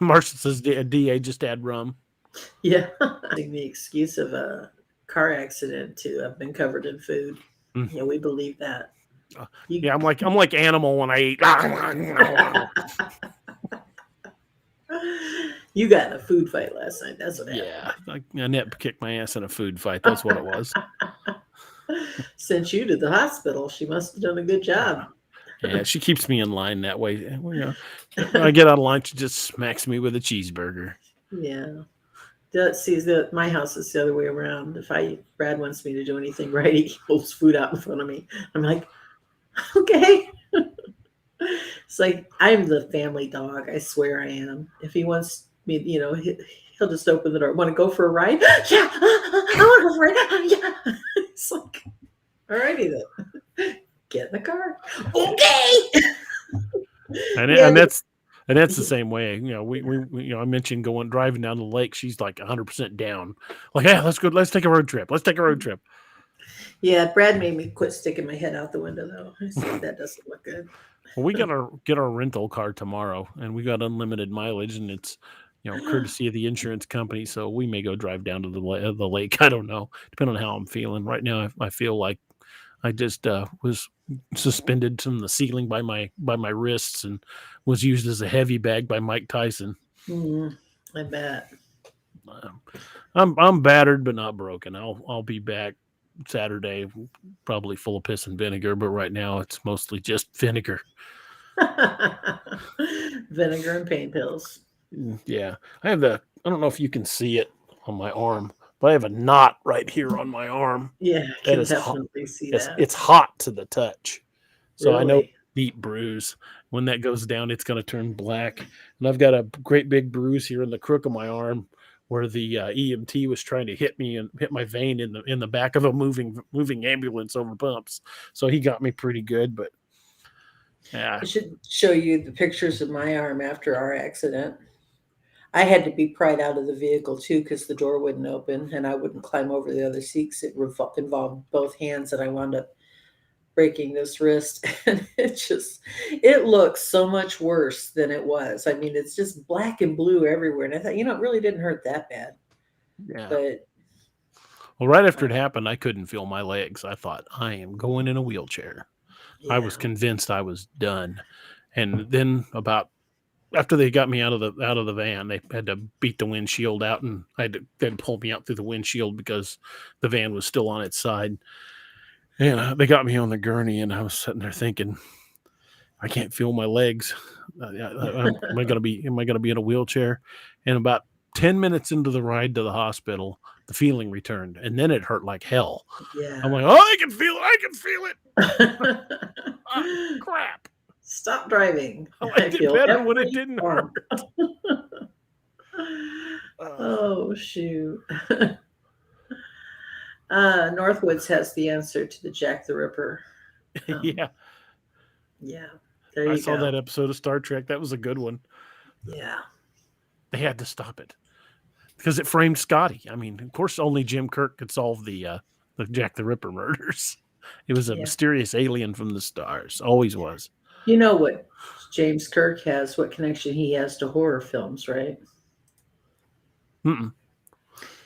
Marcia says, DA, just add rum. Yeah, the excuse of a car accident to have been covered in food. Yeah, we believe that. Yeah, I'm like Animal when I eat. You got in a food fight last night. That's what happened. Yeah, Annette kicked my ass in a food fight. That's what it was. Sent you to the hospital. She must have done a good job. Yeah, she keeps me in line that way. When I get out of line, she just smacks me with a cheeseburger. Yeah. My house is the other way around. If Brad wants me to do anything right, he holds food out in front of me. I'm like, okay. It's like I'm the family dog. I swear I am. If he wants me, he'll just open the door. Want to go for a ride? Yeah, I want to go for a ride. Yeah. It's like, alrighty then. Get in the car. Okay. And that's the same way. We I mentioned driving down the lake. She's like 100% down. Like, yeah, let's go. Let's take a road trip. Yeah, Brad made me quit sticking my head out the window though. I said that doesn't look good. Well, we got to get our rental car tomorrow, and we got unlimited mileage, and it's courtesy of the insurance company. So we may go drive down to the lake. I don't know, depending on how I'm feeling. Right now, I feel like I just was suspended from the ceiling by my wrists and was used as a heavy bag by Mike Tyson. I bet. I'm battered but not broken. I'll be back Saturday, probably full of piss and vinegar, but right now it's mostly just vinegar. Vinegar and pain pills. Yeah. I don't know if you can see it on my arm, but I have a knot right here on my arm. Yeah, I can definitely see that. It's hot to the touch. So really? I know deep bruise. When that goes down, it's going to turn black. And I've got a great big bruise here in the crook of my arm where the EMT was trying to hit me and hit my vein in the back of a moving ambulance over bumps. So he got me pretty good, but yeah. I should show you the pictures of my arm after our accident. I had to be pried out of the vehicle too because the door wouldn't open and I wouldn't climb over the other seats. It involved both hands, and I wound up breaking this wrist. And it looks so much worse than it was. I mean, it's just black and blue everywhere. And I thought, it really didn't hurt that bad. Yeah. But well, right after it happened, I couldn't feel my legs. I thought, I am going in a wheelchair. Yeah. I was convinced I was done. And then after they got me out of the van, they had to beat the windshield out, and they had to pull me out through the windshield because the van was still on its side. And they got me on the gurney, and I was sitting there thinking, I can't feel my legs. Am I going to be in a wheelchair? And about 10 minutes into the ride to the hospital, the feeling returned, and then it hurt like hell. Yeah. I'm like, oh, I can feel it. Oh, crap. Stop driving. I liked it better when it didn't hurt. Oh, shoot. Northwoods has the answer to the Jack the Ripper. Yeah. Yeah. There you go. I saw that episode of Star Trek. That was a good one. Yeah. They had to stop it because it framed Scotty. I mean, of course, only Jim Kirk could solve the Jack the Ripper murders. It was a mysterious alien from the stars. Always was. You know what James Kirk has, what connection he has to horror films, right?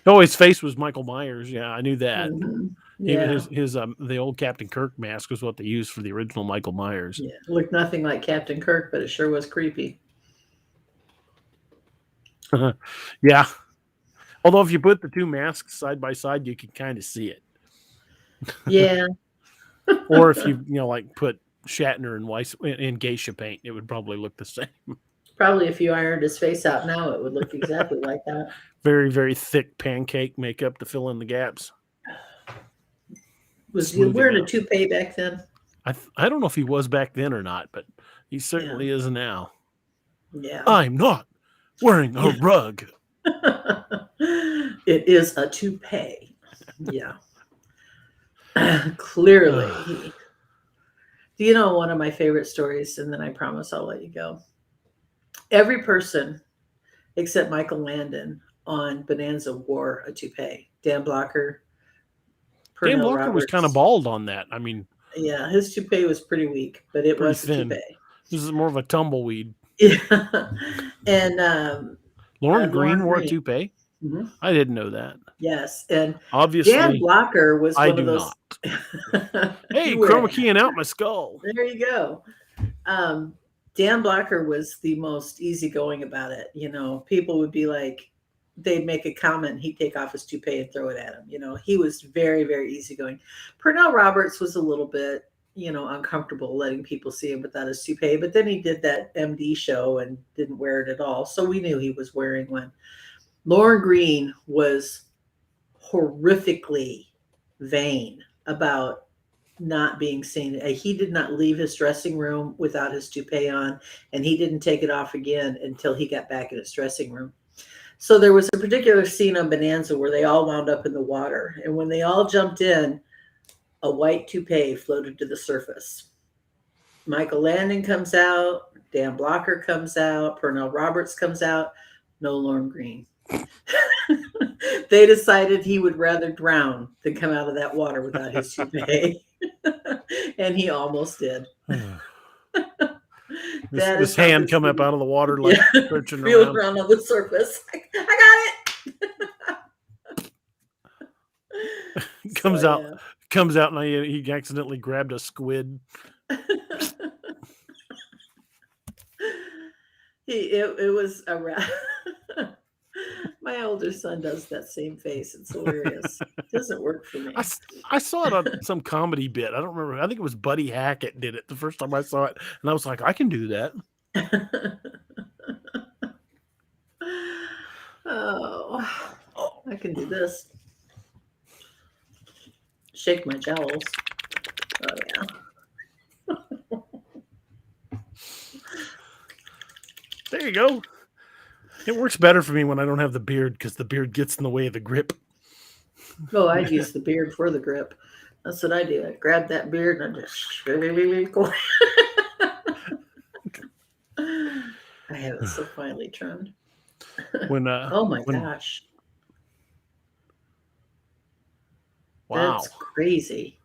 Oh, his face was Michael Myers. Yeah, I knew that. Mm-hmm. Yeah. His the old Captain Kirk mask was what they used for the original Michael Myers. Yeah, it looked nothing like Captain Kirk, but it sure was creepy. Yeah. Although if you put the two masks side by side, you can kind of see it. Yeah. Or if you put Shatner and Weiss in geisha paint, it would probably look the same. Probably if you ironed his face out now, it would look exactly like that. Very, very thick pancake makeup to fill in the gaps. Was he wearing a toupee back then? I don't know if he was back then or not, but he certainly is now. Yeah. I'm not wearing a rug. It is a toupee. Yeah. Clearly. Do you know one of my favorite stories? And then I promise I'll let you go. Every person except Michael Landon on Bonanza wore a toupee. Dan Blocker. Dan Blocker was kind of bald on that. I mean, yeah, his toupee was pretty weak, but it was thin. A toupee. This is more of a tumbleweed. Yeah. And Lauren Green wore a toupee. Mm-hmm. I didn't know that. Yes, and obviously Dan Blocker was one of those. Hey, chroma keying out my skull. There you go. Dan Blocker was the most easygoing about it. People would be like, they'd make a comment, he'd take off his toupee and throw it at him. He was very, very easygoing. Pernell Roberts was a little bit, uncomfortable letting people see him without his toupee, but then he did that MD show and didn't wear it at all. So we knew he was wearing one. Lauren Green was horrifically vain about not being seen. He did not leave his dressing room without his toupee on, and he didn't take it off again until he got back in his dressing room. So there was a particular scene on Bonanza where they all wound up in the water, and when they all jumped in, a white toupee floated to the surface. Michael Landon comes out, Dan Blocker comes out, Pernell Roberts comes out, no Lauren Green. They decided he would rather drown than come out of that water without his toupee. And he almost did. This hand come up out of the water like searching feeling around on the surface. I got it. Comes out, and he accidentally grabbed a squid. It was a my older son does that same face. It's hilarious. It doesn't work for me. I saw it on some comedy bit. I don't remember. I think it was Buddy Hackett did it the first time I saw it. And I was like, I can do that. Oh, I can do this. Shake my jowls. Oh, yeah. There you go. It works better for me when I don't have the beard because the beard gets in the way of the grip. Oh, I'd use the beard for the grip. That's what I do. I grab that beard and I just go. I have it so finely trimmed. Oh my gosh. Wow. That's crazy.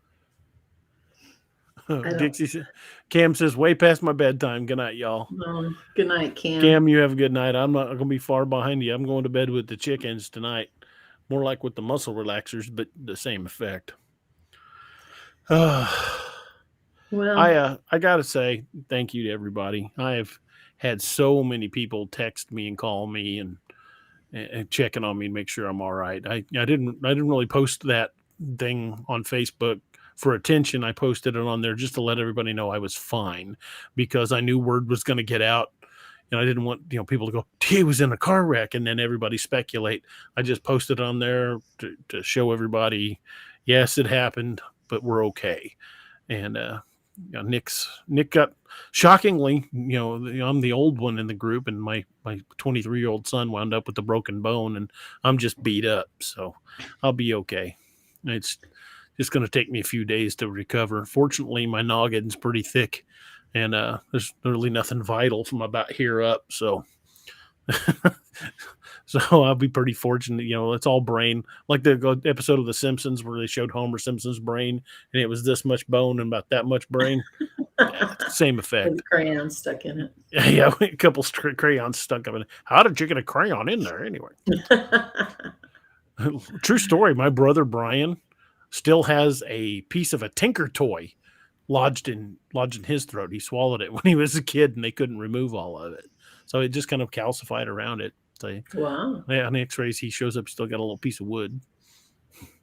Cam says, way past my bedtime. Good night, y'all. Good night, Cam. Cam, you have a good night. I'm not going to be far behind you. I'm going to bed with the chickens tonight. More like with the muscle relaxers, but the same effect. Well, I got to say thank you to everybody. I have had so many people text me and call me and checking on me and make sure I'm all right. I didn't really post that thing on Facebook for attention. I posted it on there just to let everybody know I was fine because I knew word was going to get out. And I didn't want people to go, he was in a car wreck, and then everybody speculate. I just posted on there to show everybody, yes, it happened, but we're okay. And Nick got, shockingly, I'm the old one in the group, and my 23-year-old son wound up with a broken bone, and I'm just beat up, so I'll be okay. It's just going to take me a few days to recover. Fortunately, my noggin's pretty thick, and there's really nothing vital from about here up. So, so I'll be pretty fortunate. It's all brain, like the episode of The Simpsons where they showed Homer Simpson's brain, and it was this much bone and about that much brain. Same effect. With crayons stuck in it. Yeah, a couple crayons stuck up in it. How did you get a crayon in there anyway? True story. My brother Brian still has a piece of a Tinker toy lodged in his throat. He swallowed it when he was a kid, and they couldn't remove all of it, so it just kind of calcified around it. So, wow. Yeah, on the X-rays, he shows up, still got a little piece of wood.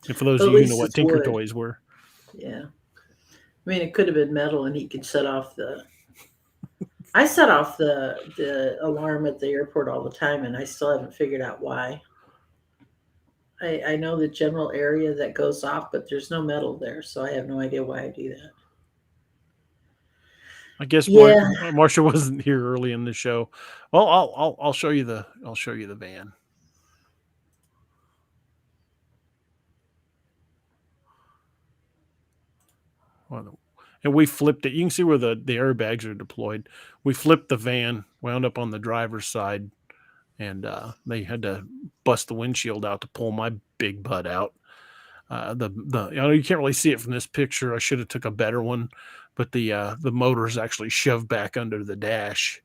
And for those of you who know what Tinker toys were, yeah, I mean, it could have been metal, and he could set off the. I set off the alarm at the airport all the time, and I still haven't figured out why. I know the general area that goes off, but there's no metal there, so I have no idea why I do that. I guess Marsha wasn't here early in the show. Well, I'll show you the van. And we flipped it. You can see where the airbags are deployed. We flipped the van, wound up on the driver's side, and they had to bust the windshield out to pull my big butt out. You can't really see it from this picture. I should have took a better one, but the motor is actually shoved back under the dash.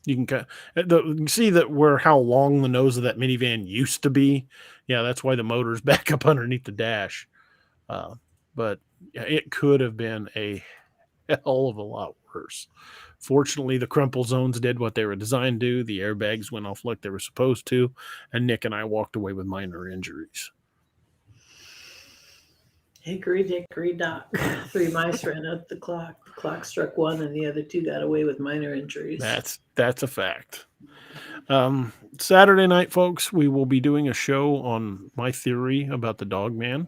You can see that how long the nose of that minivan used to be. Yeah, that's why the motor's back up underneath the dash. But it could have been a hell of a lot worse. Fortunately, the crumple zones did what they were designed to do. The airbags went off like they were supposed to, and Nick and I walked away with minor injuries. Hickory dickory dock. 3 mice ran up the clock. Clock struck 1 and the other 2 got away with minor injuries. That's a fact. Saturday night, folks, we will be doing a show on my theory about the dog man.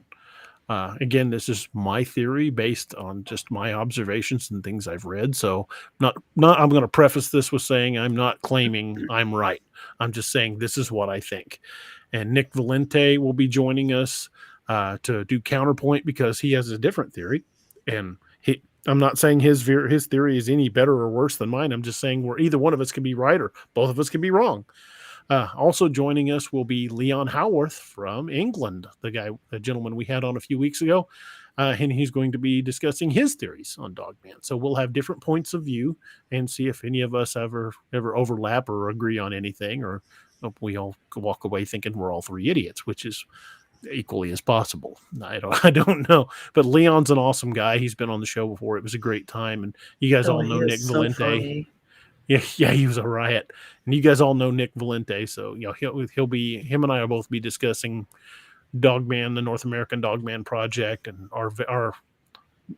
Again, this is my theory based on just my observations and things I've read. So I'm going to preface this with saying I'm not claiming I'm right. I'm just saying this is what I think. And Nick Valente will be joining us to do counterpoint because he has a different theory. And I'm not saying his theory is any better or worse than mine. I'm just saying where either one of us can be right or both of us can be wrong. Also joining us will be Leon Howarth from England, the gentleman we had on a few weeks ago, and he's going to be discussing his theories on Dogman. So we'll have different points of view and see if any of us ever overlap or agree on anything, or we all walk away thinking we're all three idiots, which is equally as possible. I don't know, but Leon's an awesome guy. He's been on the show before. It was a great time, and you guys all know Nick Valente. Funny. Yeah, he was a riot, and you guys all know Nick Valente. So him and I will both be discussing Dogman, the North American Dogman Project, and our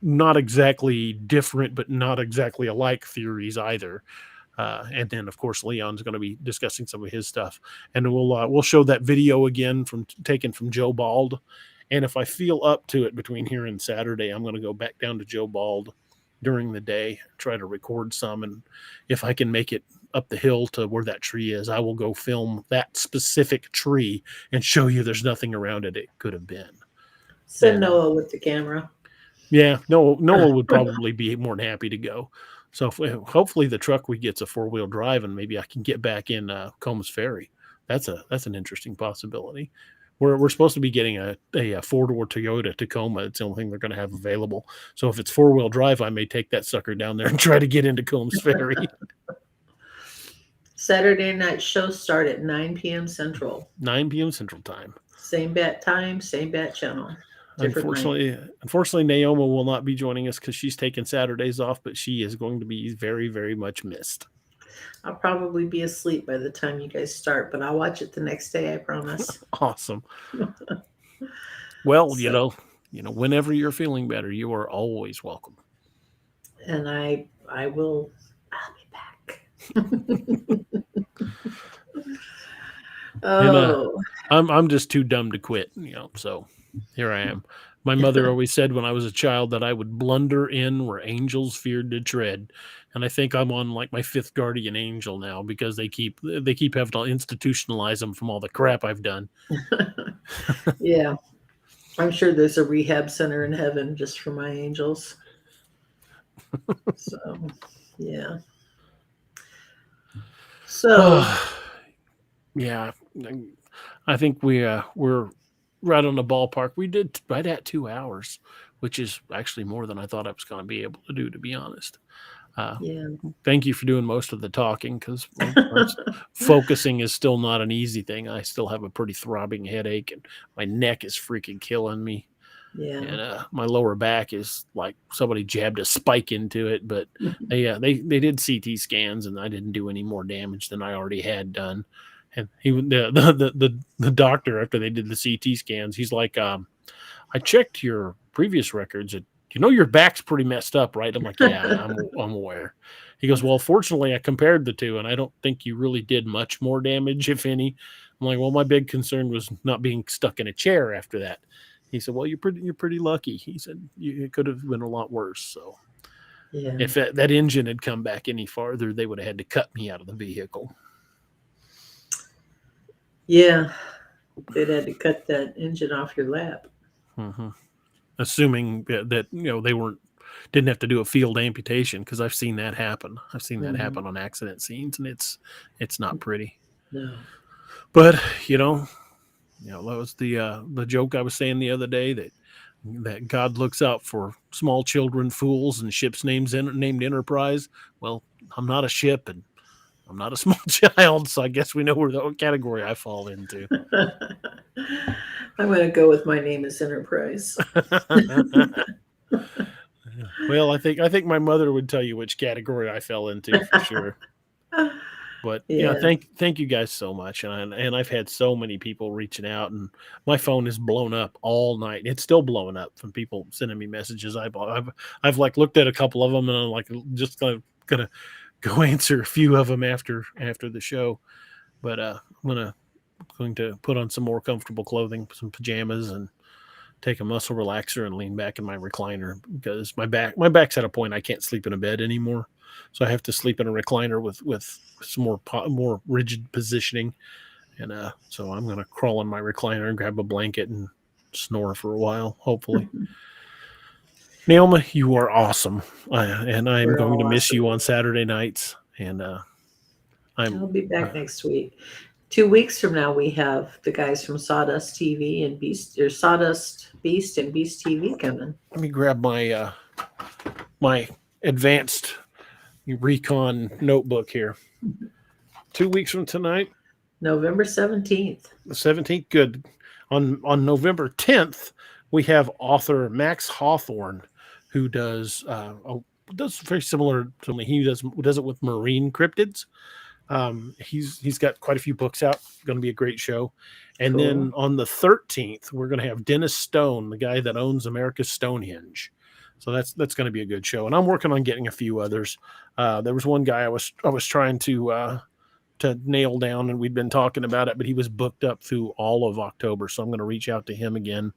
not exactly different, but not exactly alike theories either. And then, of course, Leon's going to be discussing some of his stuff, and we'll show that video again taken from Joe Bald. And if I feel up to it between here and Saturday, I'm going to go back down to Joe Bald during the day, try to record some, and if I can make it up the hill to where that tree is, I will go film that specific tree and show you there's nothing around it could have been. Send Noah with the camera. Yeah, Noah would probably be more than happy to go. So hopefully the truck we get's a 4-wheel drive, and maybe I can get back in Combs Ferry. That's an interesting possibility. We're supposed to be getting a 4-door Toyota Tacoma. It's the only thing they're going to have available. So if it's 4-wheel drive, I may take that sucker down there and try to get into Combs Ferry. Saturday night shows start at 9 p.m. Central. 9 p.m. Central Time. Same bat time, same bat channel. Unfortunately, Naoma will not be joining us because she's taking Saturdays off, but she is going to be very, very much missed. I'll probably be asleep by the time you guys start, but I'll watch it the next day, I promise. Awesome. Well, so, whenever you're feeling better, you are always welcome. And I'll be back. Oh. And, I'm just too dumb to quit, so here I am. My mother always said when I was a child that I would blunder in where angels feared to tread. And I think I'm on like my 5th guardian angel now because they keep having to institutionalize them from all the crap I've done. Yeah. I'm sure there's a rehab center in heaven just for my angels. So, yeah. So, yeah, I think we're right on the ballpark. We did right at 2 hours, which is actually more than I thought I was going to be able to do, to be honest. Yeah. Thank you for doing most of the talking because focusing is still not an easy thing. I still have a pretty throbbing headache and my neck is freaking killing me. Yeah. And my lower back is like somebody jabbed a spike into it, but they did CT scans and I didn't do any more damage than I already had done. And the doctor, after they did the CT scans, he's like, I checked your previous records. Your back's pretty messed up, right? I'm like, yeah, I'm aware. He goes, well, fortunately, I compared the two, and I don't think you really did much more damage, if any. I'm like, well, my big concern was not being stuck in a chair after that. He said, well, you're pretty lucky. He said, it could have been a lot worse. So yeah. If that engine had come back any farther, they would have had to cut me out of the vehicle. Yeah, they'd had to cut that engine off your lap. Mm-hmm. Assuming that they didn't have to do a field amputation, because I've seen that happen. I've seen that happen on accident scenes, and it's not pretty. No. But that was the joke I was saying the other day, that God looks out for small children, fools, and ships named Enterprise. Well, I'm not a ship, and I'm not a small child, so I guess we know where the category I fall into. I'm going to go with my name is Enterprise. Well, I think my mother would tell you which category I fell into for sure. But Yeah. thank you guys so much. And I've had so many people reaching out, and my phone is blown up all night. It's still blowing up from people sending me messages. I've like looked at a couple of them, and I'm like just gonna go answer a few of them after the show. But I'm going to put on some more comfortable clothing, some pajamas, and take a muscle relaxer and lean back in my recliner because my back's at a point I can't sleep in a bed anymore. So I have to sleep in a recliner with some more rigid positioning. And so I'm going to crawl in my recliner and grab a blanket and snore for a while, hopefully. Naomi, you are awesome. And I'm We're going to all miss awesome. you on Saturday nights. And I'll be back next week. 2 weeks from now, we have the guys from Sawdust TV and Sawdust Beast and Beast TV coming. Let me grab my my advanced recon notebook here. 2 weeks from tonight, November 17th. the 17th. Good. On November 10th, we have author Max Hawthorne, who does very similar to me. He does it with marine cryptids. He's got quite a few books out. Going to be a great show. And Cool. then on the 13th, we're going to have Dennis Stone, the guy that owns America's Stonehenge. So that's going to be a good show. And I'm working on getting a few others. There was one guy I was trying to nail down, and we'd been talking about it, but he was booked up through all of October. So I'm going to reach out to him again.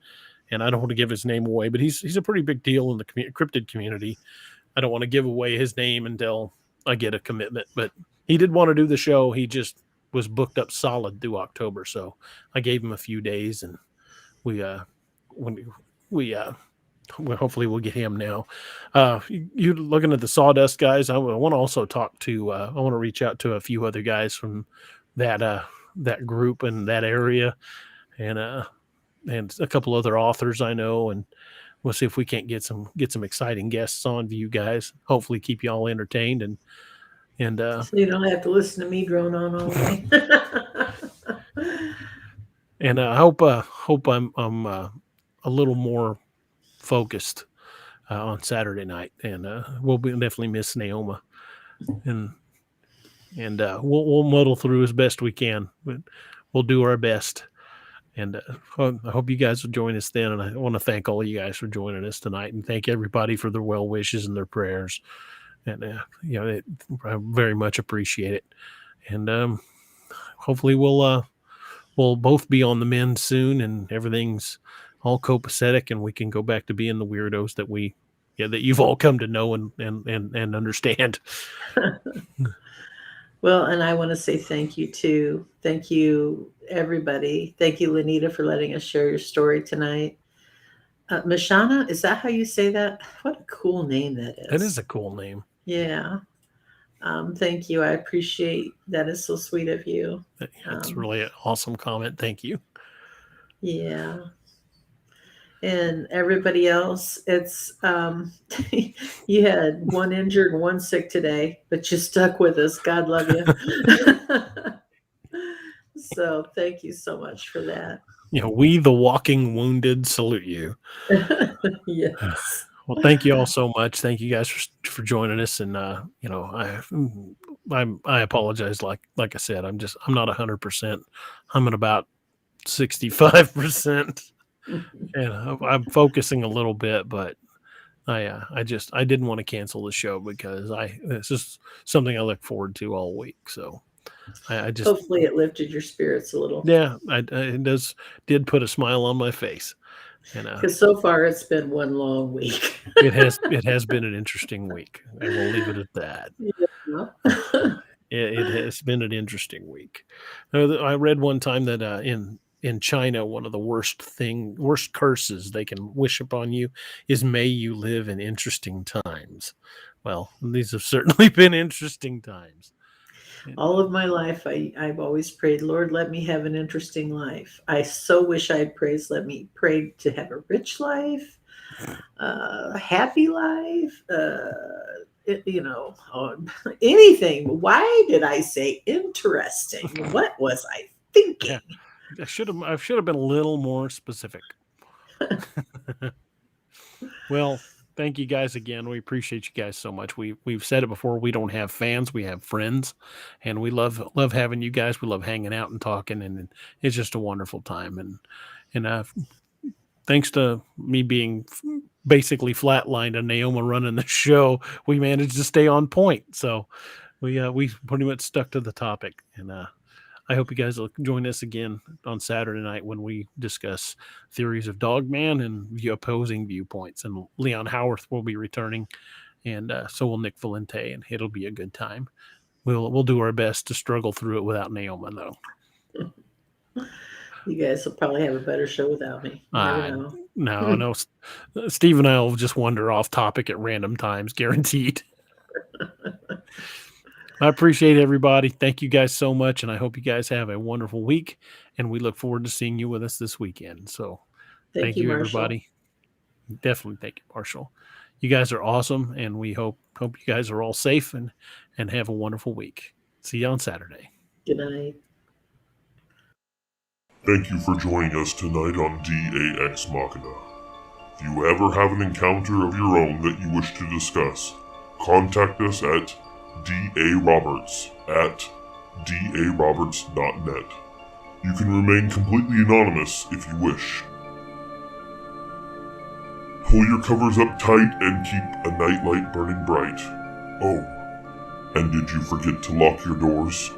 And I don't want to give his name away, but he's a pretty big deal in the cryptid community. I don't want to give away his name until I get a commitment, but he did want to do the show. He just was booked up solid through October. So I gave him a few days, and hopefully we'll get him now. You looking at the Sawdust guys. I want to also talk to, I want to reach out to a few other guys from that group in that area, and a couple other authors I know, and we'll see if we can't get some exciting guests on to you guys. Hopefully keep you all entertained and so you don't have to listen to me drone on all day. and I hope I'm a little more focused on Saturday night, and we'll definitely miss Naoma, and we'll muddle through as best we can, but we'll do our best. And I hope you guys will join us then. And I want to thank all you guys for joining us tonight, and thank everybody for their well wishes and their prayers. And I very much appreciate it. And hopefully we'll both be on the mend soon, and everything's all copacetic, and we can go back to being the weirdos that that you've all come to know and understand. Well, and I want to say thank you too. Thank you, everybody. Thank you, Lanita, for letting us share your story tonight. Machina, is that how you say that? What a cool name that is. That is a cool name. Yeah. Thank you. I appreciate that. Is so sweet of you. That's really an awesome comment. Thank you. Yeah. And everybody else, it's you had one injured and one sick today, but you stuck with us. God love you. So thank you so much for that. We, the walking wounded, salute you. Yes. Well, thank you all so much. Thank you guys for joining us. And I apologize. Like I said, I'm not 100%. I'm at about 65%. And I'm focusing a little bit, but I didn't want to cancel the show because this is something I look forward to all week. So I just hopefully it lifted your spirits a little. Yeah, it did put a smile on my face. And because so far it's been one long week. it has been an interesting week. I will leave it at that. Yeah. It has been an interesting week. I read one time that in China, one of the worst curses they can wish upon you is may you live in interesting times. Well, these have certainly been interesting times. All of my life, I've always prayed, Lord, let me have an interesting life. I so wish I'd let me pray to have a rich life, a happy life, anything. Why did I say interesting? What was I thinking? Yeah. I should have been a little more specific. Well, Thank you guys again. We appreciate you guys so much. We've said it before. We don't have fans. We have friends, and we love having you guys. We love hanging out and talking, and it's just a wonderful time. And thanks to me being basically flatlined and Naoma running the show, we managed to stay on point. So we pretty much stuck to the topic, and I hope you guys will join us again on Saturday night when we discuss theories of Dogman and opposing viewpoints. And Leon Howarth will be returning, and so will Nick Valente, and it'll be a good time. We'll do our best to struggle through it without Naoma, though. You guys will probably have a better show without me. You never know. No. Steve and I will just wander off topic at random times, guaranteed. I appreciate everybody. Thank you guys so much, and I hope you guys have a wonderful week, and we look forward to seeing you with us this weekend. So thank you everybody. Definitely thank you, Marshall. You guys are awesome, and we hope you guys are all safe and have a wonderful week. See you on Saturday. Good night. Thank you for joining us tonight on DAX Machina. If you ever have an encounter of your own that you wish to discuss, contact us at daroberts@daroberts.net. You can remain completely anonymous if you wish. Pull your covers up tight and keep a nightlight burning bright. Oh, and did you forget to lock your doors?